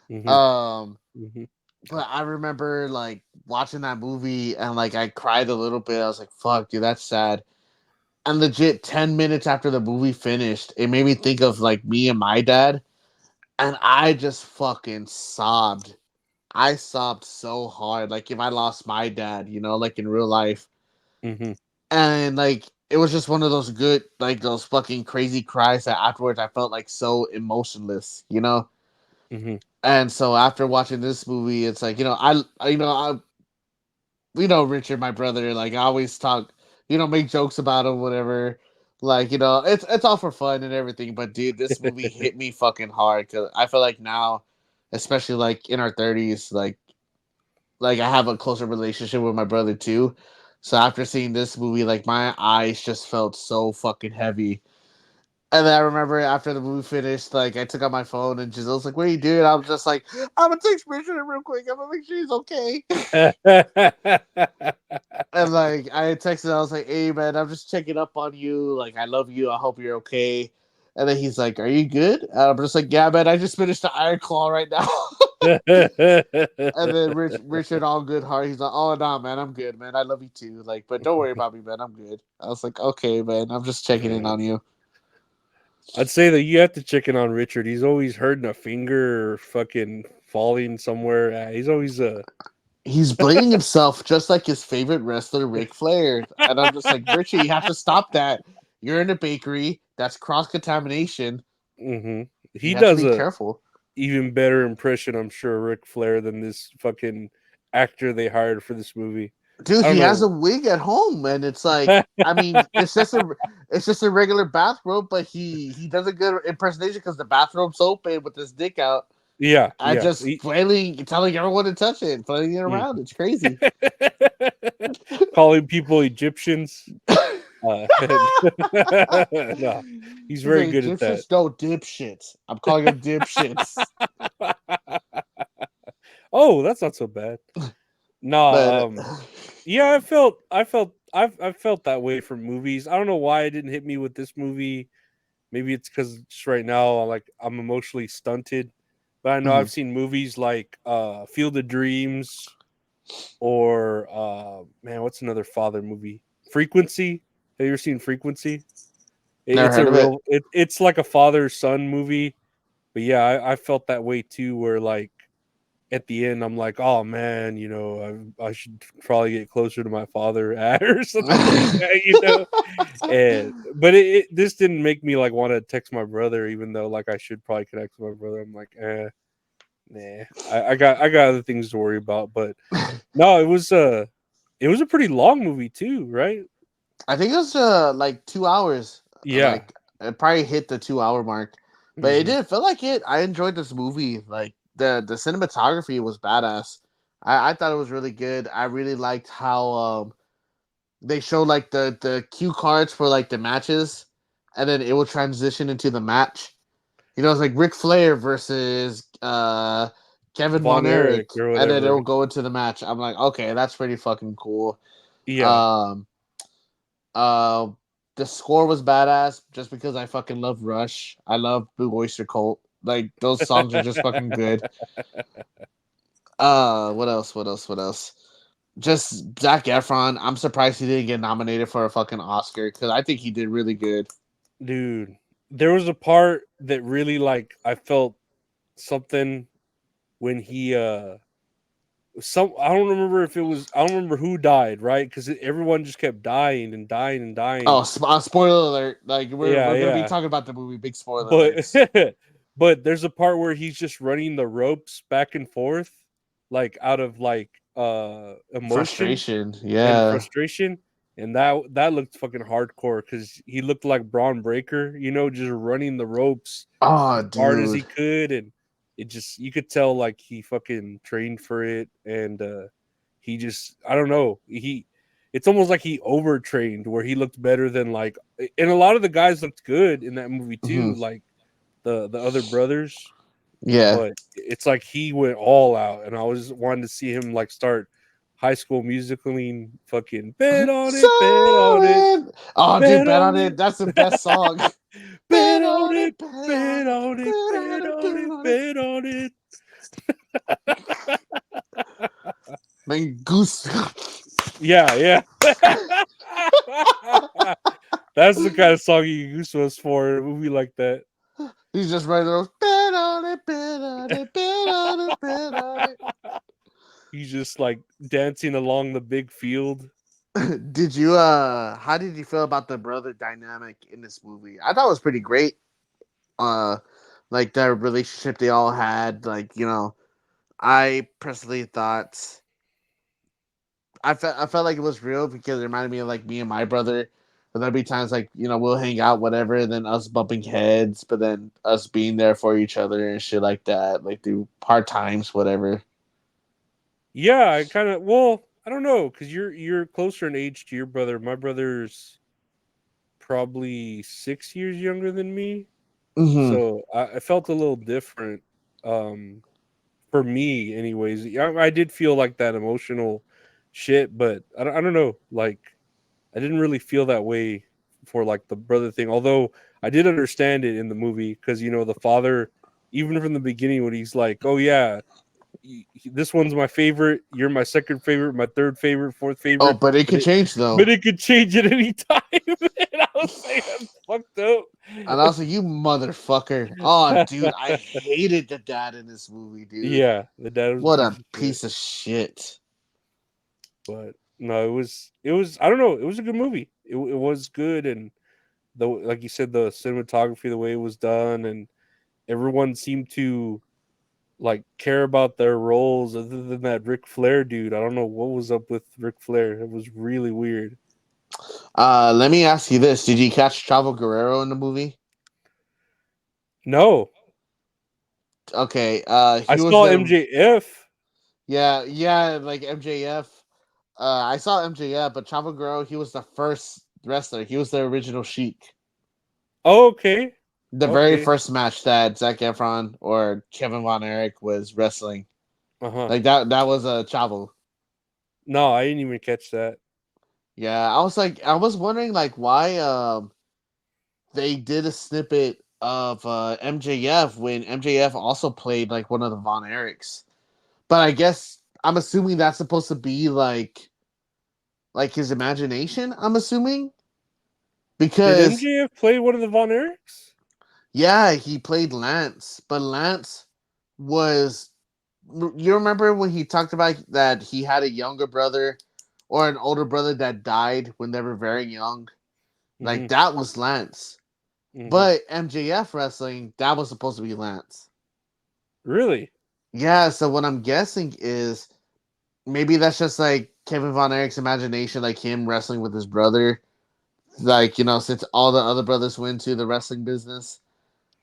Hmm. Um, Hmm. but I remember like watching that movie and like I cried a little bit. I was like, "Fuck, dude, that's sad." And legit, 10 minutes after the movie finished, it made me think of like me and my dad, and I just fucking sobbed. I sobbed so hard, like if I lost my dad, like in real life. Hmm. And like it was just one of those good, like those fucking crazy cries that afterwards I felt like so emotionless. Hmm. And so after watching this movie, it's like Richard, my brother, like I always talk, make jokes about him, whatever. Like it's all for fun and everything. But dude, this movie hit me fucking hard because I feel like now, especially like in our 30s, like I have a closer relationship with my brother too. So after seeing this movie, like my eyes just felt so fucking heavy. And then I remember after the movie finished, like I took out my phone and Giselle's like, "What are you doing?" I was just like, "I'm gonna text Richard real quick. I'm gonna make sure he's okay." And like I texted, I was like, "Hey man, I'm just checking up on you. Like I love you. I hope you're okay." And then he's like, "Are you good?" And I'm just like, "Yeah, man. I just finished the Iron Claw right now." And then Richard, all good heart, he's like, "Oh no, man, I'm good, man. I love you too. Like, but don't worry about me, man. I'm good." I was like, "Okay, man. I'm just checking in on you." I'd say that you have to check in on Richard. He's always hurting a finger or fucking falling somewhere. He's always He's bleeding himself just like his favorite wrestler, Ric Flair. And I'm just like, Richie, you have to stop that. You're in a bakery. That's cross contamination. He You have to does be a careful. even better impression, I'm sure, Ric Flair than this fucking actor they hired for this movie. Dude, I don't he has a know. wig at home, and it's like, I mean, it's just a regular bathrobe, but he does a good impersonation because the bathrobe's open with his dick out. Yeah, I yeah. just flailing, telling everyone to touch it, flailing it Mm. around. It's crazy. Calling people Egyptians. No, he's He's very like, good at that. Egyptians, no dipshits. I'm calling them dipshits. Oh, that's not so bad. No, But yeah, I felt that way for movies. I don't know why it didn't hit me with this movie. Maybe it's because just right now, like I'm emotionally stunted. But I know I've seen movies like Field of Dreams or man, what's another father movie? Frequency. Have you ever seen Frequency? never It's a heard of it. real. It's like a father son movie. But yeah, I felt that way too. Where like at the end, I'm like, oh man, I should probably get closer to my father or something like that. And but this didn't make me like want to text my brother, even though like I should probably connect with my brother. I'm like, nah, I got other things to worry about. But no, it was a pretty long movie too, right? I think it was like 2 hours. Yeah. Like it probably hit the 2 hour mark, but it Hmm. didn't feel like it. I enjoyed this movie. Like the cinematography was badass. I thought it was really good. I really liked how they show like the cue cards for like the matches, and then it will transition into the match. It's like Ric Flair versus Kevin Von Von Erich, Erich or and then it will whatever. go into the match. I'm like, okay, that's pretty fucking cool. Yeah. Um, uh, the score was badass just because I fucking love Rush. I love Blue Oyster Cult. Like those songs are just fucking good. What else? What else? What else? Just Zac Efron. I'm surprised he didn't get nominated for a fucking Oscar because I think he did really good. Dude, there was a part that really like I felt something when he I don't remember if it was I don't remember who died, right? Because everyone just kept dying and dying and dying. Oh, spoiler alert! Like Yeah, we're gonna be yeah. talking about the movie. Big spoiler But alerts. but there's a part where he's just running the ropes back and forth, like out of like emotion Frustration. and Yeah. frustration. And that looked fucking hardcore because he looked like Braun Breaker, just running the ropes Oh, as hard as he dude. could, and it just you could tell like he fucking trained for it, and he just I don't know it's almost like he overtrained where he looked better than like and a lot of the guys looked good in that movie too, Mhm. like the other brothers, Yeah. but it's like he went all out, and I was wanting to see him like start High School Musicaling, fucking bet on it, bet on it, So oh, dude, bet bet on on it. it, That's the best song. bet Bet on on it, it. Bet bet on it. on it, Bet on bet it. on Bet it, on it. bet on it. Man, goose. Yeah, yeah. That's the kind of song you use us for in a movie like that. He's just writing those. Bet on it. Bet on it. Bet on it. Bet on it. He's just like dancing along the big field. Did you how did you feel about the brother dynamic in this movie? I thought it was pretty great. Uh like the relationship they all had, like, I personally thought I felt like it was real because it reminded me of like me and my brother. But there'd be times like, we'll hang out, whatever, and then us bumping heads, but then us being there for each other and shit like that, like through hard times, whatever. Yeah, I kind of I don't know because you're closer in age to your brother. My brother's probably 6 years younger than me, Mm-hmm. so I felt a little different. Um, for me, anyways, I did feel like that emotional shit, but I don't know. Like, I didn't really feel that way for like the brother thing. Although I did understand it in the movie because the father, even from the beginning, when he's like, "Oh yeah, this one's my favorite. You're my second favorite, my third favorite, fourth Oh, favorite." but it But could it, change though. but it could change at any time. And I was like, "That's fucked up." And I was like, you motherfucker. Oh, dude, I hated the dad in this movie, dude. Yeah, the dad was a What piece a of shit. piece of shit. But no, it was I don't know, it was a good movie. It was good, and like you said, the cinematography, the way it was done, and everyone seemed to like care about their roles other than that Ric Flair dude. I don't know what was up with Ric Flair. It was really weird. Let me ask you this. Did you catch Chavo Guerrero in the movie? No, Okay, I he was saw the MJF. yeah, like MJF. I saw MJF, but Chavo Guerrero, he was the first wrestler. He was the original Sheik. Oh, okay. The very Okay. first match that Zac Efron or Kevin Von Erich was wrestling. Uh-huh. Like that was a Chavo. No, I didn't even catch that. Yeah, I was wondering like why they did a snippet of MJF when MJF also played like one of the Von Erichs. But I guess I'm assuming that's supposed to be like his imagination, I'm assuming. Did Because MJF play one of the Von Erichs? yeah, he played Lance, but Lance was you remember when he talked about that he had a younger brother or an older brother that died when they were very young? Mm-hmm. Like that was Lance. Mm-hmm. But MJF wrestling, that was supposed to be Lance. Really? Yeah, so what I'm guessing is maybe that's just like Kevin Von Erich's imagination, like him wrestling with his brother. Like, since all the other brothers went to the wrestling business.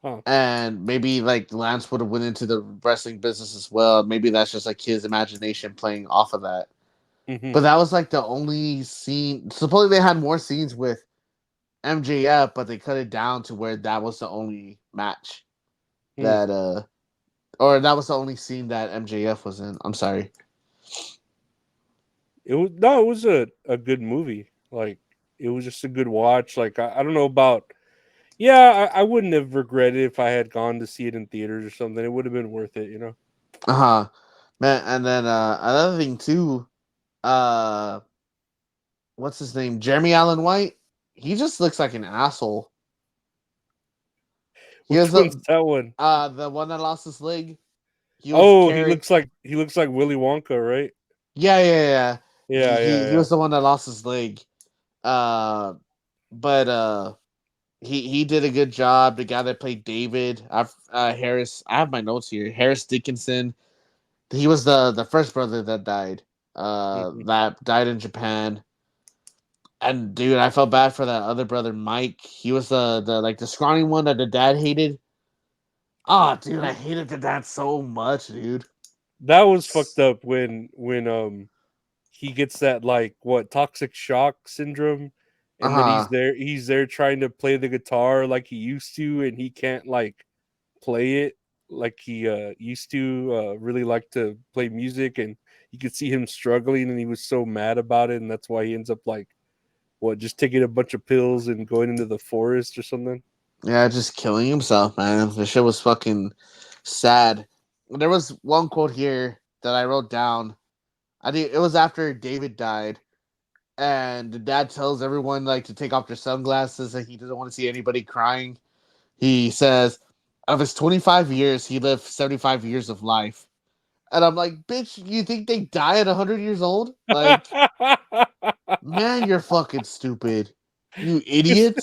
Huh. And maybe like Lance would have went into the wrestling business as well. Maybe that's just like his imagination playing off of that. Mhm. But that was like the only scene. Supposedly they had more scenes with MJF, but they cut it down to where that was the only match that or that was the only scene that MJF was in. I'm sorry. It was a good movie. Like it was just a good watch. Like I don't know about. Yeah, I wouldn't have regretted if I had gone to see it in theaters or something. It would have been worth it, you know. Uh-huh. Man, and then another thing too, uh what's his name? Jeremy Allen White. He just looks like an asshole. He Which has one's that one? the one that lost his leg. He was Oh, carrying. he looks like Willy Wonka, right? Yeah. Yeah, yeah, He yeah. was the one that lost his leg. But he did a good job. The guy that played David, Harris. I have my notes here. Harris Dickinson. He was the first brother that died. Mhm. That died in Japan. And dude, I felt bad for that other brother, Mike. He was the like the scrawny one that the dad hated. Oh, dude, I hated the dad so much, dude. That was fucked up when he gets that like what toxic shock syndrome, and then Uh-huh. he's there trying to play the guitar like he used to, and he can't like play it like he used to. Really like to play music, and you could see him struggling, and he was so mad about it, and that's why he ends up like what just taking a bunch of pills and going into the forest or something. Yeah, just killing himself, man. The shit was fucking sad. There was one quote here that I wrote down. I think it was after David died, and the dad tells everyone like to take off their sunglasses, and he doesn't want to see anybody crying. He says, "Of his 25 years, he lived 75 years of life." And I'm like, "Bitch, you think they die at 100 years old? Like, man, you're fucking stupid, you idiot."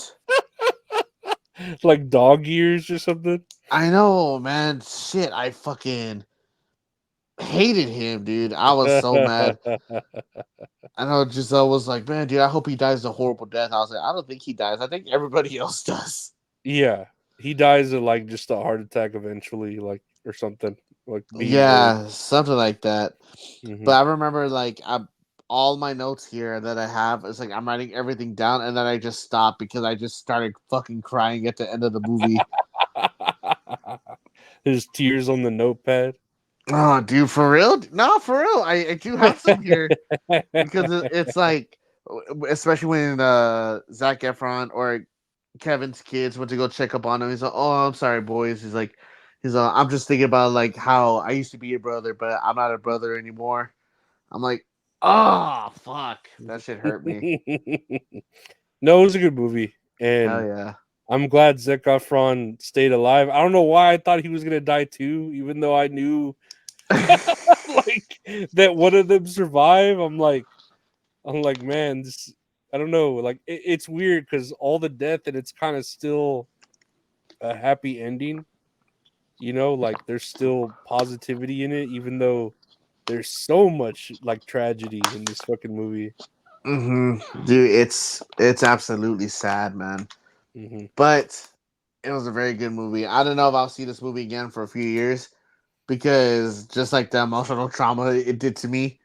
Like dog years or something. I know, man. Shit, I fucking hated him, dude. I was so mad. I know Giselle was like, "Man, dude, I hope he dies a horrible death." I was like, "I don't think he dies. I think everybody else does." Yeah, he dies of like just a heart attack eventually, like or something, like being old. Yeah, something like that. Hmm. But I remember like all my notes here that I have is like I'm writing everything down, and then I just stopped because I just started fucking crying at the end of the movie. There's tears on the notepad. Oh, dude, for real? No, for real. I do have some here because it's like, especially when Zac Efron or Kevin's kids went to go check up on him. He's like, "Oh, I'm sorry, boys." He's like, "I'm just thinking about like how I used to be a brother, but I'm not a brother anymore." I'm like, "Oh, fuck, that shit hurt me." No, it was a good movie, Hell and yeah. I'm glad Zac Efron stayed alive. I don't know why I thought he was gonna die too, even though I knew like that one of them survive. I'm like, man, this. I don't know. Like, it's weird because all the death and it's kind of still a happy ending. You know, like there's still positivity in it, even though there's so much like tragedy in this fucking movie. Dude, it's absolutely sad, man. Hmm. But it was a very good movie. I don't know if I'll see this movie again for a few years because just like the emotional trauma it did to me,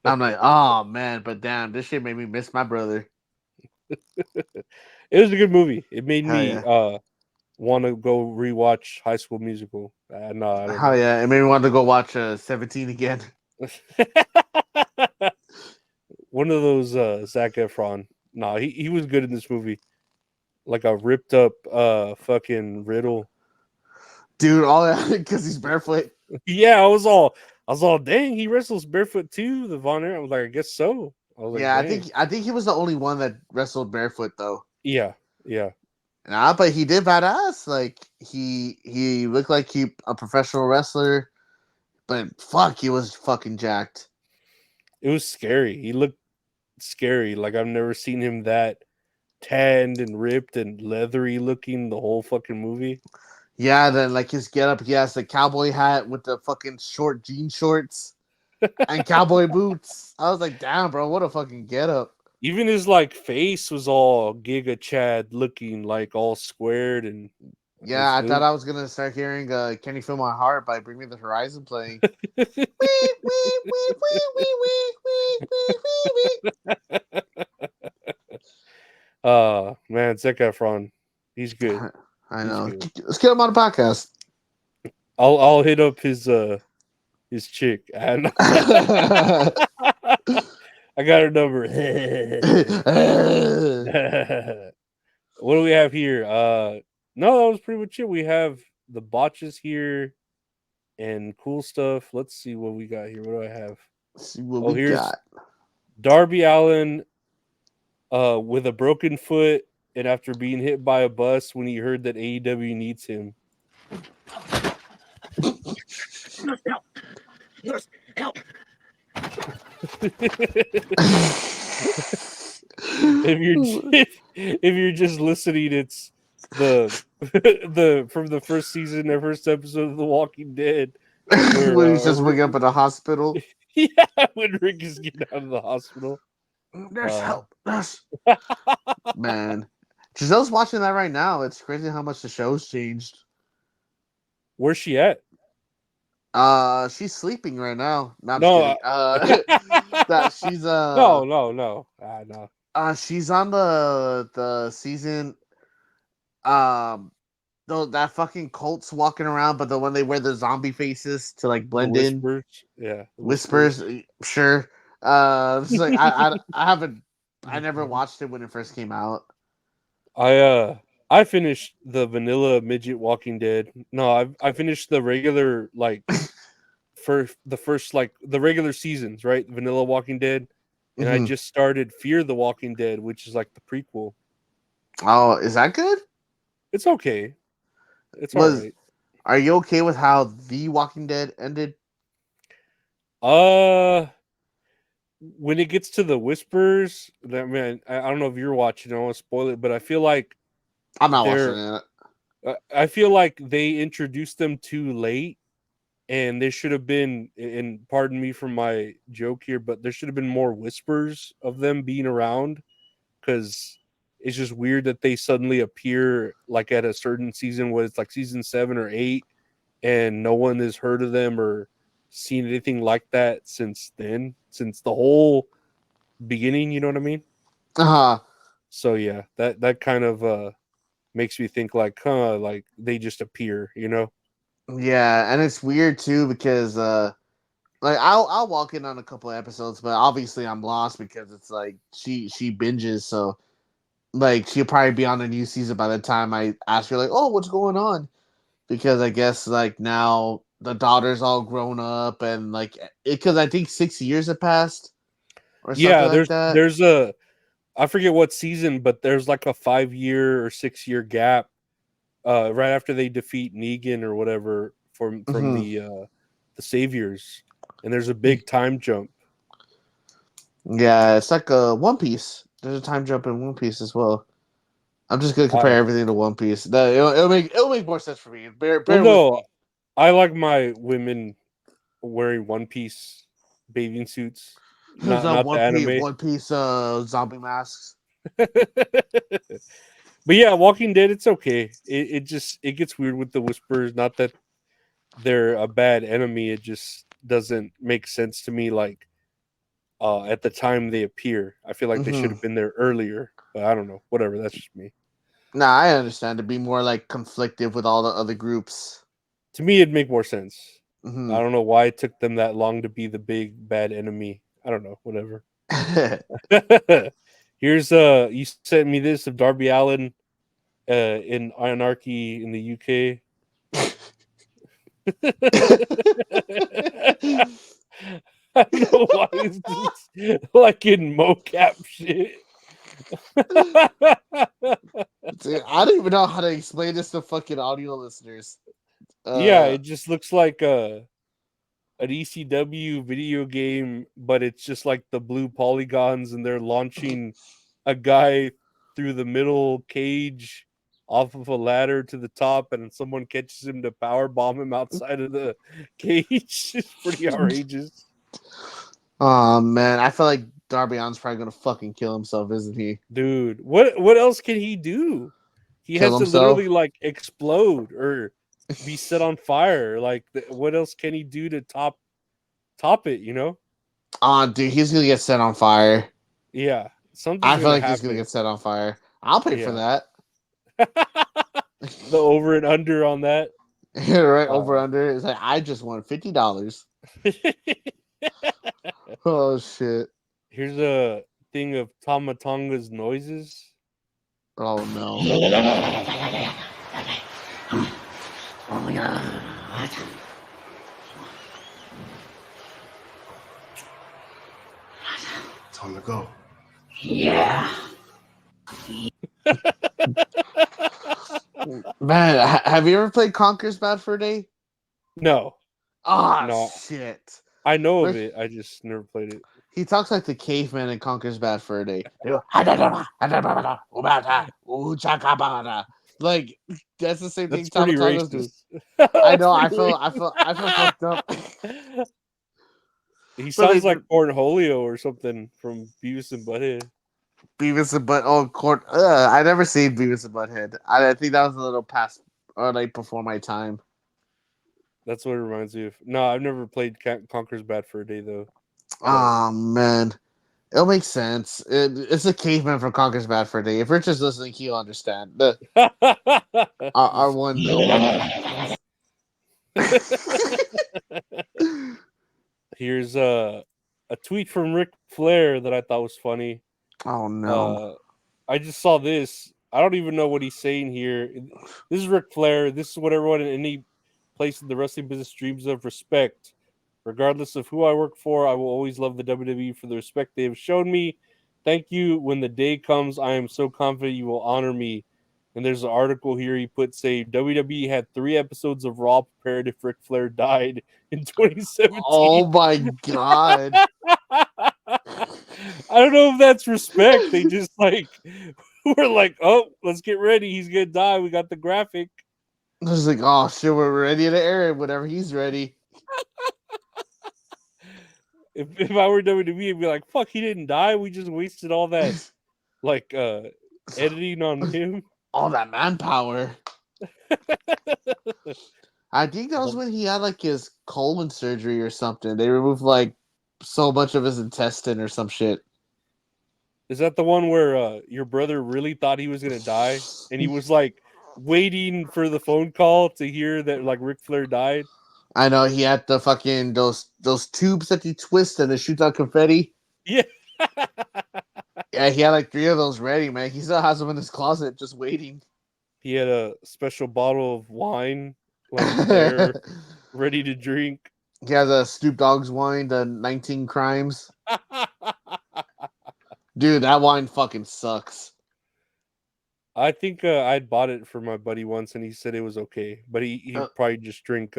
I'm like, oh man, but damn, this shit made me miss my brother. It was a good movie. It made Hell me yeah. want to go rewatch High School Musical. No, I don't Hell know. yeah. It made me want to go watch 17 again. One of those Zac Efron. No, he was good in this movie. Like a ripped up fucking Riddle. Dude, all that because he's barefoot. Yeah, I was all dang, he wrestles barefoot too, the Von Erich. I was like, I guess so. I was like, Yeah, dang. I think he was the only one that wrestled barefoot though. Yeah, yeah. Nah, but he did badass. Like he looked like he a professional wrestler, but fuck, he was fucking jacked. It was scary. He looked scary. Like I've never seen him that tanned and ripped and leathery looking the whole fucking movie. Yeah, then like his getup, he has the cowboy hat with the fucking short jean shorts and cowboy boots. I was like, damn, bro, what a fucking getup. Even his like face was all Giga Chad looking, like all squared, and Yeah, I it thought I was gonna start hearing "Can You Feel My Heart" by Bring Me the Horizon playing. Man, Zac Efron, he's good. I He's know. good. Let's get him on the podcast. I'll hit up his chick. And I got her number. What do we have here? No, that was pretty much it. We have the botches here and cool stuff. Let's see what we got here. What do I have? Let's see what we Here's got. Darby Allin with a broken foot and after being hit by a bus when he heard that AEW needs him. Help. if you're just listening, it's the from the first season, the first episode of The Walking Dead, where when he's just waking up in a hospital. Yeah, when Rick is getting out of the hospital. There's help. Man, Giselle's watching that right now. It's crazy how much the show's changed. Where's she at? She's sleeping right now. No, I'm No, just kidding. That she's no. No. She's on the season. Though that fucking cult's walking around, but the one they wear the zombie faces to like blend in. Whispers. Yeah. Whispers. Sure. It's like I haven't. I never watched it when it first came out. I finished the vanilla midget Walking Dead. No, I finished the regular like for the first like the regular seasons, right? Vanilla Walking Dead. And I just started Fear the Walking Dead, which is like the prequel. Oh, is that good? It's okay. It's all right. Are you okay with how The Walking Dead ended? When it gets to the whispers, that man, I don't know if you're watching. I don't want to spoil it, but I feel like I'm not watching it. I feel like they introduced them too late, and there should have been. And pardon me for my joke here, but there should have been more whispers of them being around, because it's just weird that they suddenly appear like at a certain season, where it's like season 7 or 8, and no one has heard of them or seen anything like that since then, since the whole beginning, you know what I mean? So yeah, that kind of makes me think like, like they just appear, you know? Yeah, and it's weird too because like I'll walk in on a couple of episodes, but obviously I'm lost because it's like she binges, so like she'll probably be on a new season by the time I ask her like, oh, what's going on? Because I guess like now the daughter's all grown up and like because I think 6 years have passed or something like that. There's a I forget what season, but there's like a 5-year or 6-year gap right after they defeat Negan or whatever from the Saviors, and there's a big time jump. Yeah, it's like a One Piece. There's a time jump in One Piece as well. I'm just gonna compare everything to One Piece. It'll make more sense for me. Bear with me. I like my women wearing One Piece bathing suits, not the anime. One Piece zombie masks. But yeah, Walking Dead, it's okay. It just it gets weird with the whispers. Not that they're a bad enemy. It just doesn't make sense to me. Like at the time they appear, I feel like they should have been there earlier. But I don't know. Whatever. That's just me. Nah, I understand. To be more like conflictive with all the other groups. To me, it'd make more sense. I don't know why it took them that long to be the big bad enemy. I don't know. Whatever. Here's you sent me this of Darby Allin in Anarchy in the UK. I don't know why it's just like in mocap shit. Dude, I don't even know how to explain this to fucking audio listeners. Yeah, it just looks like an ECW video game, but it's just like the blue polygons, and they're launching a guy through the middle cage off of a ladder to the top, and someone catches him to power bomb him outside of the cage. It's pretty outrageous. Oh man, I feel like Darby Allin's probably gonna fucking kill himself, isn't he? Dude, what else can he do? He Kill has to himself? literally like explode or be set on fire. Like, what else can he do to top it? You know? Dude, he's gonna get set on fire. Yeah, something's I feel gonna like happen. he's gonna get set on fire. I'll pay for that. The over and under on that. Right, over under. It's like I just won $50. Oh shit. Here's a thing of Tamatonga's noises. Oh no. Time to go. Yeah. Man, have you ever played Conker's Bad Fur Day? No. Ah, No. shit. I know of Rick- it. I just never played it. He talks like the caveman in Conker's Bad Fur Day. They go, like that's the same thing That's pretty Tamatongas do. racist. I know. That's pretty I feel fucked up. He But sounds they- like Cornholio or something from Beavis and Butthead. Beavis and Butt. Oh, court. I never seen Beavis and Butthead. I think that was a little past or like before my time. That's what it reminds me of. No, I've never played Conker's Bad Fur Day though. Oh man, it'll make sense. It's a caveman from Conker's Bad Fur Day. If Richard's listening, he'll understand. Our one. Here's a tweet from Ric Flair that I thought was funny. Oh no! I just saw this. I don't even know what he's saying here. This is Ric Flair. This is what everyone in any place in the wrestling business dreams of: respect. Regardless of who I work for, I will always love the WWE for the respect they have shown me. Thank you. When the day comes, I am so confident you will honor me. And there's an article here he put say WWE had 3 episodes of Raw prepared if Ric Flair died in 2017. Oh my god! I don't know if that's respect. They just like we're like, oh, let's get ready. He's gonna die. We got the graphic. I was like, oh shit, we're ready to air it whenever he's ready. If I were WWE, I'd be like, fuck, he didn't die. We just wasted all that like editing on him. All that manpower. I think that was when he had like his colon surgery or something. They removed like so much of his intestine or some shit. Is that the one where your brother really thought he was gonna die and he was like waiting for the phone call to hear that like Ric Flair died? I know he had the fucking those tubes that he twists and it shoots out confetti. Yeah. Yeah, he had like 3 of those ready, man. He still has them in his closet just waiting. He had a special bottle of wine like there ready to drink. He has a Snoop Dogg's wine, the 19 Crimes. Dude, that wine fucking sucks. I think I'd bought it for my buddy once and he said it was okay, but he probably just drink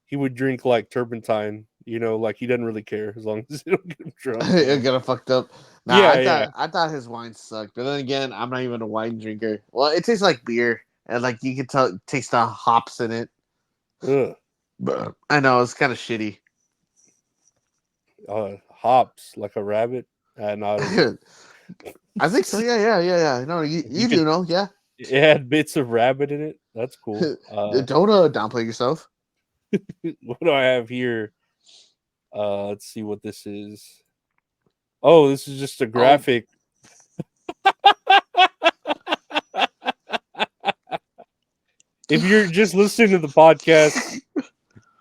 he would drink like turpentine, you know, like he doesn't really care as long as it don't get him drunk. It'll get him fucked up. Nah, Yeah, I thought his wine sucked, but then again, I'm not even a wine drinker. Well, it tastes like beer, and like you can taste the hops in it. Ugh. But I know it's kind of shitty. Hops like a rabbit. No, I think so. Yeah. No, you do know, yeah. It had bits of rabbit in it. That's cool. Don't downplay yourself. What do I have here? Let's see what this is. Oh, this is just a graphic. If you're just listening to the podcast,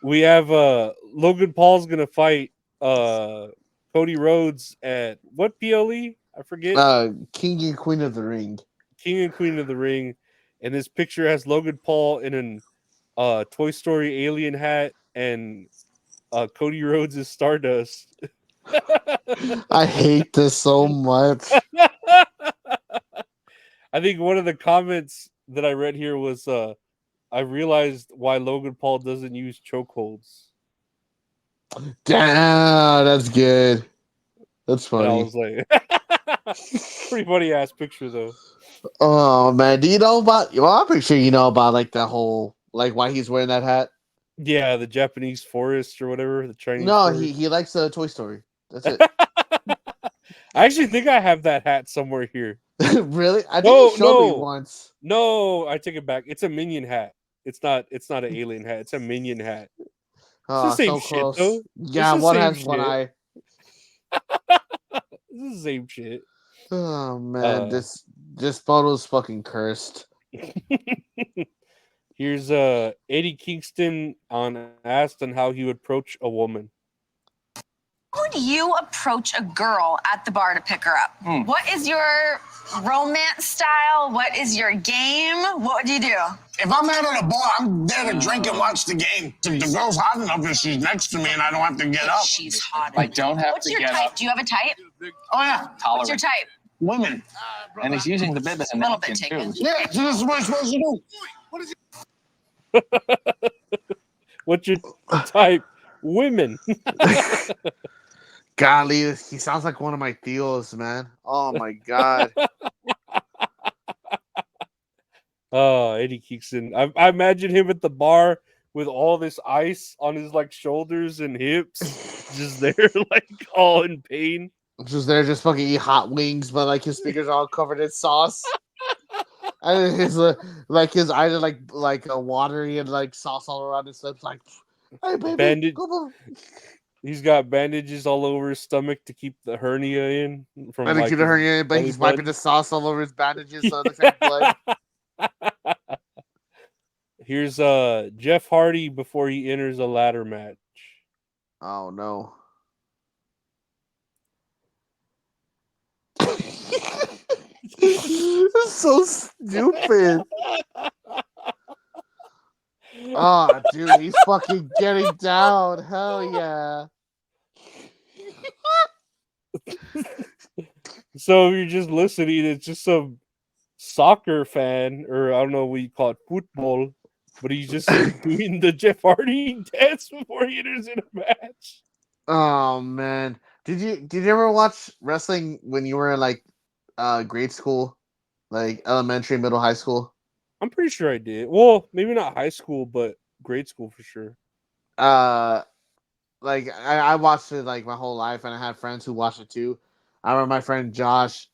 we have Logan Paul's gonna fight Cody Rhodes at what PLE? I forget. King and Queen of the Ring. King and Queen of the Ring. And this picture has Logan Paul in an Toy Story alien hat and Cody Rhodes is Stardust. I hate this so much. I think one of the comments that I read here was I realized why Logan Paul doesn't use chokeholds. Damn, that's good. That's funny. And I was like, pretty funny ass picture though. Oh man, do you know about? Well, I'm pretty sure you know about like the whole like why he's wearing that hat. Yeah, the Japanese forest or whatever. The Chinese. No, forest. he likes Toy Story. That's it. I actually think I have that hat somewhere here. Really? I think you showed me once. No, I take it back. It's a Minion hat. It's not an alien hat. It's a Minion hat. Oh, it's the same so shit close. though. Yeah, one has one eye. This is the same shit. Oh man, This photo's fucking cursed. Here's Eddie Kingston asked on how he would approach a woman. How would you approach a girl at the bar to pick her up? What is your romance style? What is your game? What would you do? If I'm out at a bar, I'm there to drink and watch the game. If the girl's hot enough and she's next to me and I don't have to get up. She's hot. I don't have What's to your get type? up. Do you have a type? Oh, yeah. What's your type? Women. And he's using the bib as a A little napkin, bit taken. too. Yeah, so this is what I'm supposed to do. What's your type? Women. Golly, he sounds like one of my Theos, man. Oh my god. Oh, Eddie Kingston. I imagine him at the bar with all this ice on his like shoulders and hips, just there, like all in pain. Just there, just fucking eat hot wings, but like his fingers are all covered in sauce. And his like his eyes are like watery and like sauce all around his lips. Like, hey baby, Bandage. come on. He's got bandages all over his stomach to keep the hernia in. From And like, keep the hernia in, but belly he's wiping button. the sauce all over his bandages, so it looks like blood. Here's Jeff Hardy before he enters a ladder match. Oh no. So stupid. Oh, dude, he's fucking getting down. Hell yeah. So if you're just listening, it's just some soccer fan, or I don't know what you call it, football, but he's just doing the Jeff Hardy dance before he enters in a match. Oh man. Did you ever watch wrestling when you were in like grade school? Like elementary, middle, high school? I'm pretty sure I did. Well, maybe not high school, but grade school for sure. Like I watched it like my whole life, and I had friends who watched it too. I remember my friend Josh.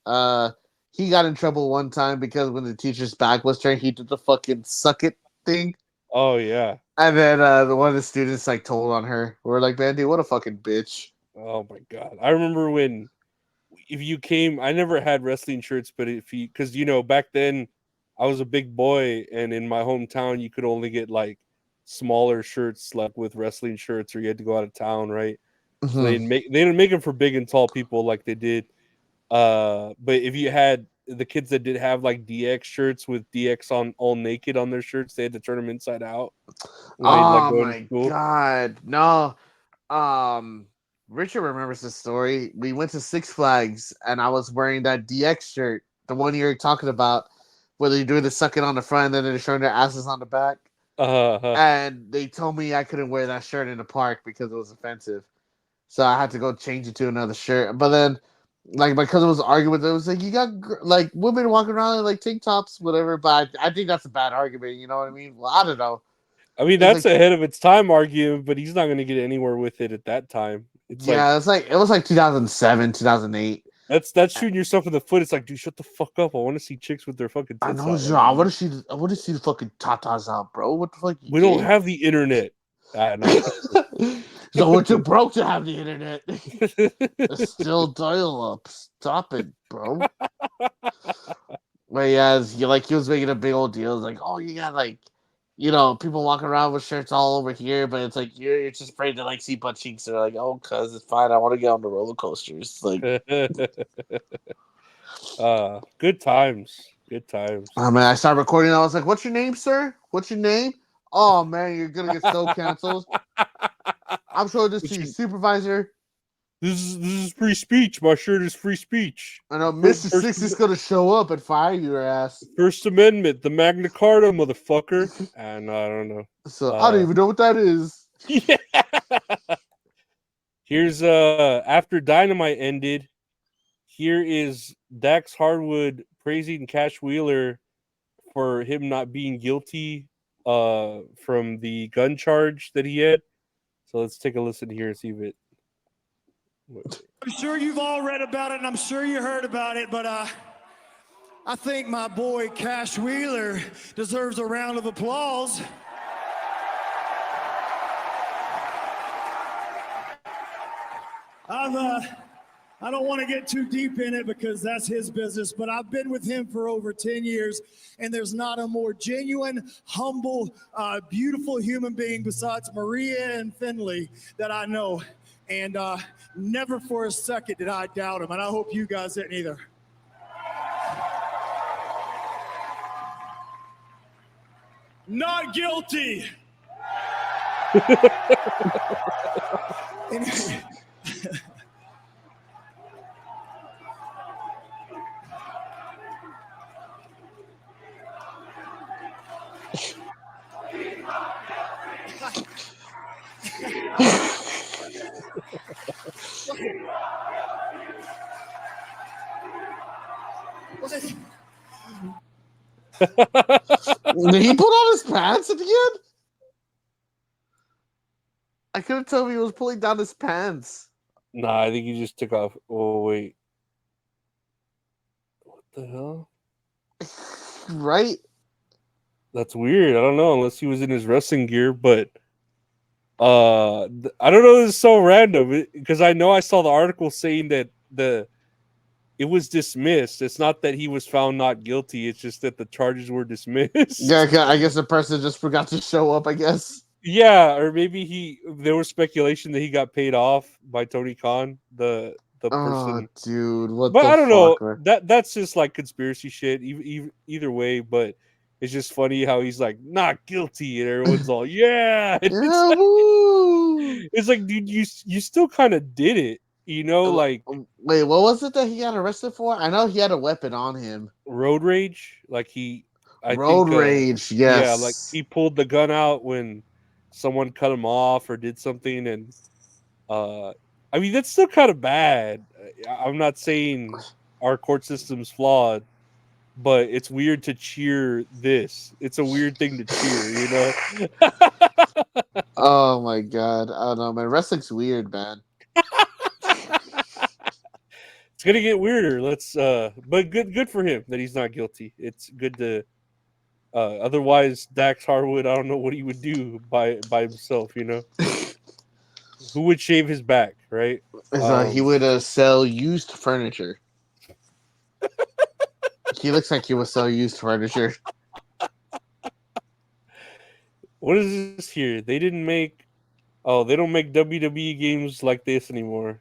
He got in trouble one time because when the teacher's back was turned, he did the fucking suck it thing. Oh yeah. And then one of the students like told on her. We're like, man, dude, what a fucking bitch. Oh my god. I remember when if you came, I never had wrestling shirts, but if you, because you know back then I was a big boy, and in my hometown you could only get like smaller shirts like with wrestling shirts, or you had to go out of town, right? So they didn't make them for big and tall people like they did. But if you had the kids that did have like DX shirts with DX on all naked on their shirts, they had to turn them inside out. Oh my god, no. Richard remembers this story. We went to Six Flags, and I was wearing that DX shirt, the one you're talking about, where they're doing the sucking on the front and then they're showing their asses on the back. And they told me I couldn't wear that shirt in the park because it was offensive. So I had to go change it to another shirt. But then, like, my cousin was arguing with them. It was like, you got, like, women walking around in, like, tank tops, whatever. But I think that's a bad argument. You know what I mean? Well, I don't know. I mean, that's like, ahead of its time argument, but he's not going to get anywhere with it at that time. It was like 2007, 2008. That's shooting yourself in the foot. It's like, dude, shut the fuck up. I want to see chicks with their fucking tits out. I want to see the fucking tatas out, bro. What the fuck? We don't have the internet. So we're too broke to have the internet. It's still dial-up. Stop it, bro. But yeah, he was making a big old deal. It's like, oh, you got like, you know, people walking around with shirts all over here, but it's like you're just afraid to like see butt cheeks. They're like, oh, cuz it's fine. I want to get on the roller coasters. Like, good times. Good times. Oh man, I started recording. I was like, "What's your name, sir? What's your name?" Oh man, you're gonna get so canceled. I'm showing this to your supervisor. This is free speech. My shirt is free speech. I know Mr. Six is gonna show up and fire your ass. First Amendment, the Magna Carta, motherfucker. And I don't know. So I don't even know what that is. Yeah. Here's after Dynamite ended, here is Dax Hardwood praising Cash Wheeler for him not being guilty from the gun charge that he had. So let's take a listen here and see if it. I'm sure you've all read about it, and I'm sure you heard about it, but I think my boy Cash Wheeler deserves a round of applause. I don't want to get too deep in it because that's his business, but I've been with him for over 10 years, and there's not a more genuine, humble, beautiful human being besides Maria and Finley that I know. And never for a second did I doubt him, and I hope you guys didn't either. Not guilty. Anyway. Did he put on his pants at the end? I couldn't tell if he was pulling down his pants. Nah, I think he just took off. Oh wait, what the hell? Right? That's weird. I don't know unless he was in his wrestling gear, but I don't know. This is so random because I know I saw the article saying that it was dismissed. It's not that he was found not guilty. It's just that the charges were dismissed. Yeah, I guess the person just forgot to show up, I guess. Yeah, or maybe there was speculation that he got paid off by Tony Khan, the person. Dude, what But the I don't fuck, know. man? That's just like conspiracy shit. Either way, but it's just funny how he's like not guilty, and everyone's all yeah. Yeah, woo! It's like, dude, you still kind of did it, like Wait, what was it that he got arrested for? I know he had a weapon on him. road rage. Like Road rage, yes. Yeah, like he pulled the gun out when someone cut him off or did something, and I mean that's still kind of bad. I'm not saying our court system's flawed, but it's weird to cheer this. It's a weird thing to cheer, Oh my god, I don't know, man. Wrestling's weird, man. It's gonna get weirder. But good for him that he's not guilty. It's good to. Otherwise, Dax Harwood, I don't know what he would do by himself. Who would shave his back, right? He would sell used furniture. He looks like he would sell used furniture. What is this here? They didn't make. Oh, they don't make WWE games like this anymore.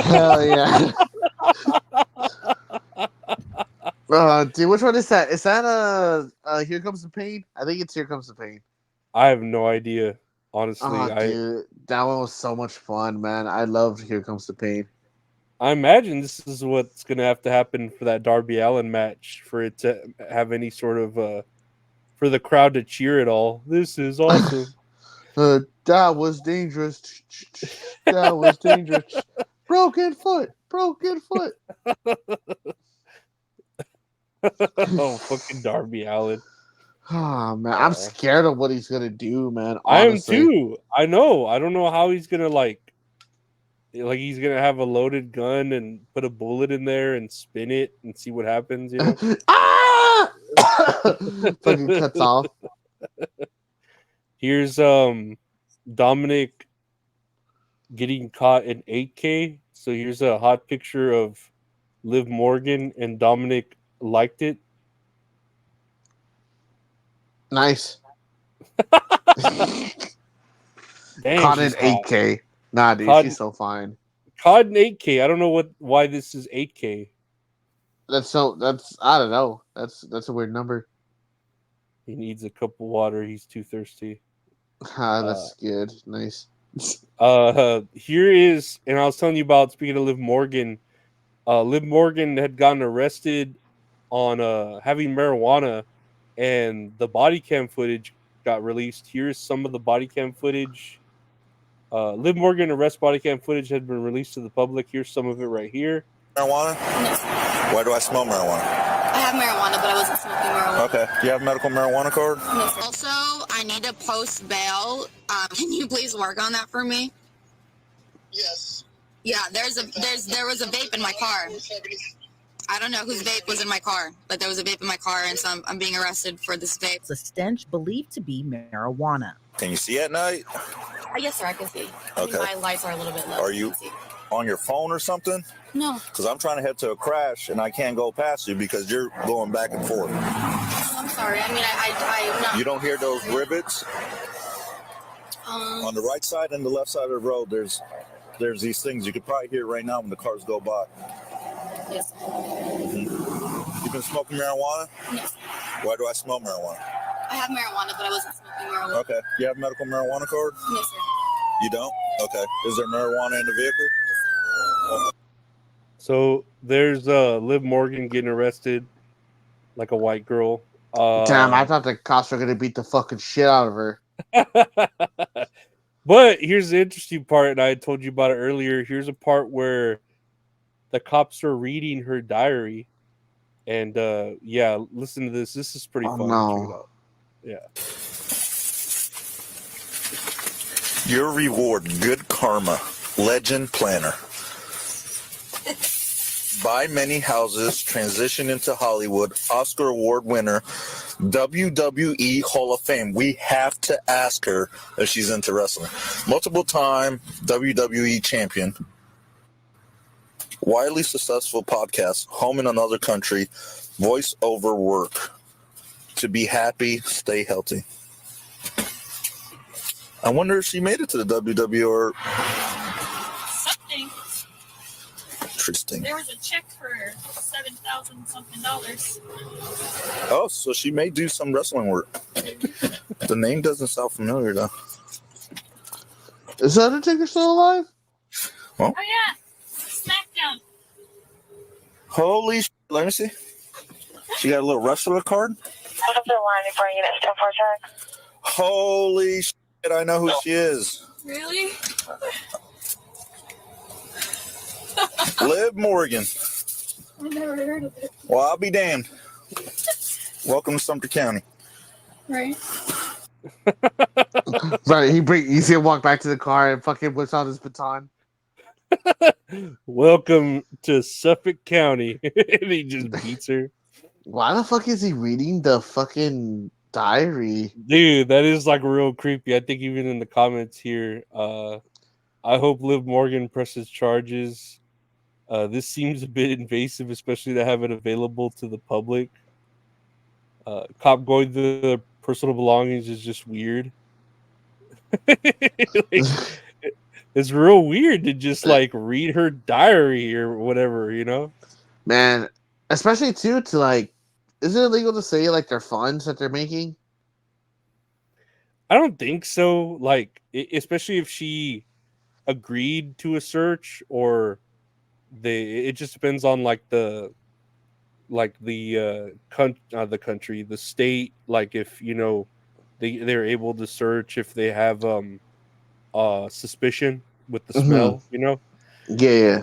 Hell yeah. Dude, which one is that? Is that Here Comes the Pain? I think it's Here Comes the Pain. I have no idea, honestly. Dude, that one was so much fun, man. I loved Here Comes the Pain. I imagine this is what's going to have to happen for that Darby Allin match for it to have any sort of for the crowd to cheer it all. This is awesome. That was dangerous. That was dangerous. Broken foot. Oh, fucking Darby Allin. Oh man, I'm scared of what he's gonna do, man. Honestly. I am too. I know. I don't know how he's gonna like he's gonna have a loaded gun and put a bullet in there and spin it and see what happens. Ah! Fucking cuts off. Here's Dominic getting caught in 8K. So here's a hot picture of Liv Morgan, and Dominic liked it. Nice. Dang, Caught in 8K. Nah, dude, she's so fine. Caught in 8K. I don't know why this is 8K. That's I don't know. That's a weird number. He needs a cup of water. He's too thirsty. That's good. Nice. Here is, and I was telling you about, speaking of Liv Morgan, Liv Morgan had gotten arrested on having marijuana, and the body cam footage got released. Here's some of the body cam footage. Liv Morgan arrest body cam footage had been released to the public. Here's some of it right here. Marijuana? No. Why do I smell marijuana? I have marijuana, but I wasn't smoking marijuana. Okay. Do you have a medical marijuana card? No. Also, I need to post bail. Can you please work on that for me? Yes. Yeah, there was a vape in my car. I don't know whose vape was in my car, but there was a vape in my car, and so I'm being arrested for this vape. It's a stench believed to be marijuana. Can you see at night? Yes, sir, I can see. Okay. My lights are a little bit low. Are you on your phone or something? No. Because I'm trying to head to a crash and I can't go past you because you're going back and forth. I'm sorry. I mean, I'm not. You don't hear those rivets? On the right side and the left side of the road, there's these things. You could probably hear right now when the cars go by. Yes. Mm-hmm. You've been smoking marijuana? Yes. Why do I smell marijuana? I have marijuana, but I wasn't smoking marijuana. Okay. You have a medical marijuana card? Yes, sir. You don't? Okay. Is there marijuana in the vehicle? So there's Liv Morgan getting arrested like a white girl. Damn, I thought the cops were gonna beat the fucking shit out of her. But here's the interesting part, and I told you about it earlier. Here's a part where the cops are reading her diary, and yeah, listen to this. This is pretty fun. No. Check it out. Yeah. Your reward, good karma, legend planner. Buy many houses, transition into Hollywood, Oscar Award winner, WWE Hall of Fame. We have to ask her if she's into wrestling. Multiple time WWE champion. Widely successful podcast, home in another country, voice over work. To be happy, stay healthy. I wonder if she made it to the WWE or... Something. Interesting. There was a check for $7,000 something. Oh, so she may do some wrestling work. The name doesn't sound familiar, though. Is Undertaker still alive? Well, Oh yeah, SmackDown. holy shit. Let me see. She got a little wrestler card? Hold up the line before you get step for check. Holy shit, I know who she is. Really? Liv Morgan. I never heard of it. Well, I'll be damned. Welcome to Sumter County. Right. Right, you see him walk back to the car and fucking whips out his baton. Welcome to Suffolk County. And he just beats her. Why the fuck is he reading the fucking diary? Dude, that is like real creepy. I think even in the comments here, I hope Liv Morgan presses charges. This seems a bit invasive, especially to have it available to the public. Cop going to the personal belongings is just weird. Like, it's real weird to just like read her diary or whatever, you know? Man, especially too to like, is it illegal to say like their funds that they're making? I don't think so. Like, especially if she agreed to a search, or it just depends on like the country, the state. Like if you know they're able to search if they have suspicion with the smell, you know. Yeah.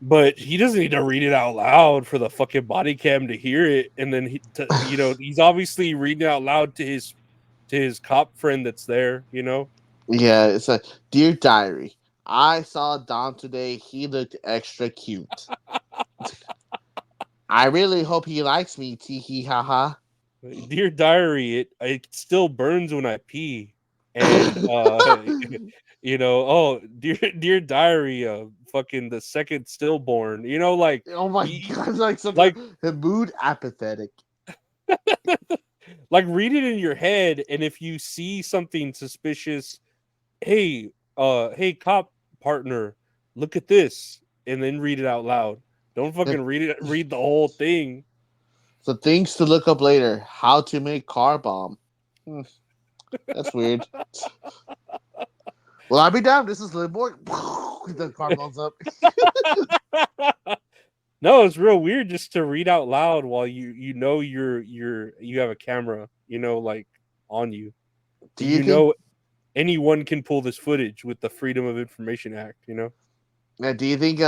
But he doesn't need to read it out loud for the fucking body cam to hear it, and then he's obviously reading it out loud to his cop friend that's there, you know. Yeah, it's like, dear diary, I saw Dom today. He looked extra cute. I really hope he likes me. Tee hee ha ha. Dear diary, it still burns when I pee, and you know, oh dear diary, fucking the second stillborn, you know, like Oh my god, like something like the mood apathetic. Like read it in your head, and if you see something suspicious, hey cop partner, look at this, and then read it out loud. Don't fucking read the whole thing. So things to look up later: how to make car bomb. That's weird. Well, I'll be down. This is Liv Morgan. The car blows up. No, it's real weird just to read out loud while you know you have a camera, you know, like on you. Do you know anyone can pull this footage with the Freedom of Information Act, you know? Now, do you think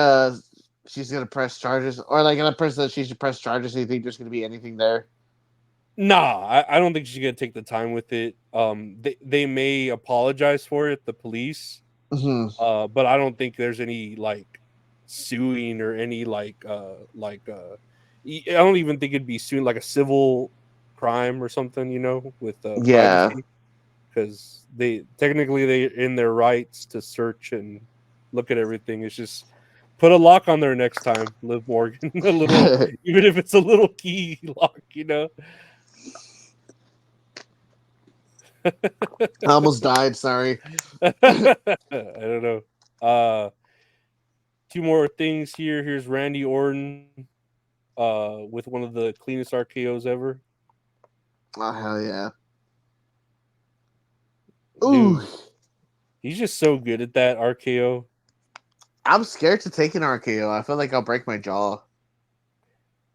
she's gonna press charges, or like gonna press that she should press charges? Do you think there's gonna be anything there? Nah, I don't think she's gonna take the time with it. They may apologize for it, the police. But I don't think there's any like suing or any I don't even think it'd be soon like a civil crime or something, with Yeah. privacy, because they're in their rights to search and look at everything. It's just put a lock on there next time, Liv Morgan. A little, even if it's a little key lock. I almost died. Sorry. I don't know. Two more things here. Here's Randy Orton with one of the cleanest RKOs ever. Oh, hell yeah. Dude, Ooh. he's just so good at that RKO. I'm scared to take an RKO. I feel like I'll break my jaw.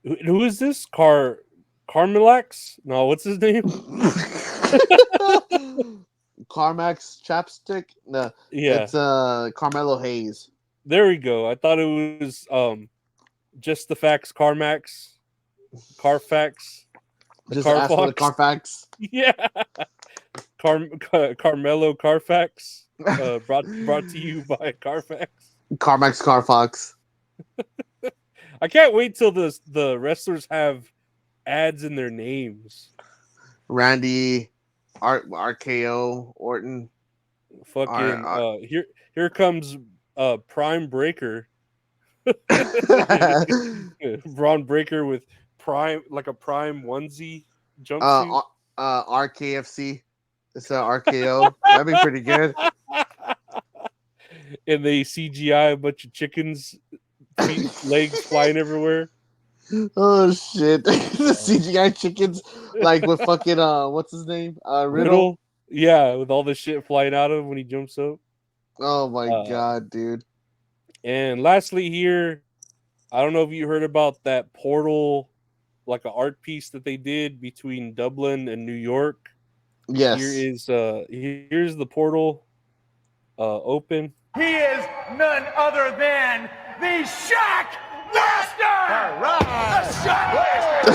Who is this? Carmillax? No, what's his name? Carmax Chapstick? No. Yeah. It's Carmelo Hayes. There we go. I thought it was just the facts Carmax. Carfax. Just ask for the Carfax. Yeah. Carmelo Carfax. Brought to you by Carfax. Carmax Carfax. I can't wait till the wrestlers have ads in their names. Randy, RKO, Orton. Fucking here comes Prime Breaker. Braun Breaker with prime, like a prime onesie jumpsuit. RKFC. It's a RKO. That'd be pretty good. And they CGI a bunch of chickens, legs flying everywhere. Oh shit! The CGI chickens, like with fucking what's his name? Riddle. Yeah, with all the shit flying out of him when he jumps up. Oh my god, dude! And lastly, here, I don't know if you heard about that portal, like an art piece that they did between Dublin and New York. Yes. Here's the portal open. He is none other than the Shock Master! All right. The Shock Master!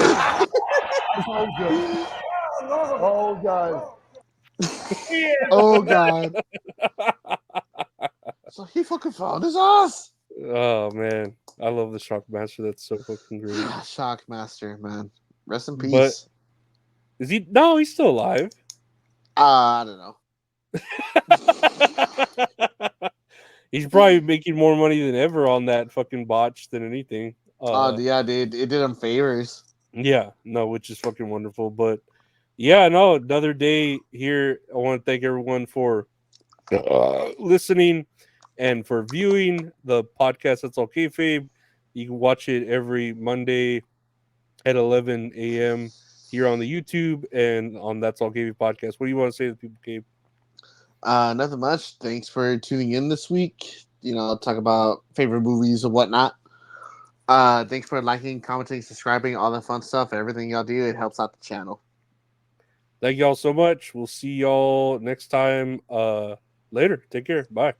Oh god. Oh god. So he fucking found his ass. Oh man, I love the Shock Master. That's so fucking great. Shock Master, man. Rest in peace. But is he? No, he's still alive. I don't know. He's probably making more money than ever on that fucking botch than anything. Yeah, dude, it did him favors. Yeah, no, which is fucking wonderful. But yeah, no, another day here. I want to thank everyone for listening and for viewing the podcast. That's all kayfabe. You can watch it every Monday at 11 a.m. here on the YouTube and on That's All Kayfabe podcast. What do you want to say to the people, Gabe? Nothing much. Thanks for tuning in this week. I'll talk about favorite movies and whatnot. Thanks for liking, commenting, subscribing, all that fun stuff. Everything y'all do, it helps out the channel. Thank y'all so much. We'll see y'all next time. Later. Take care. Bye.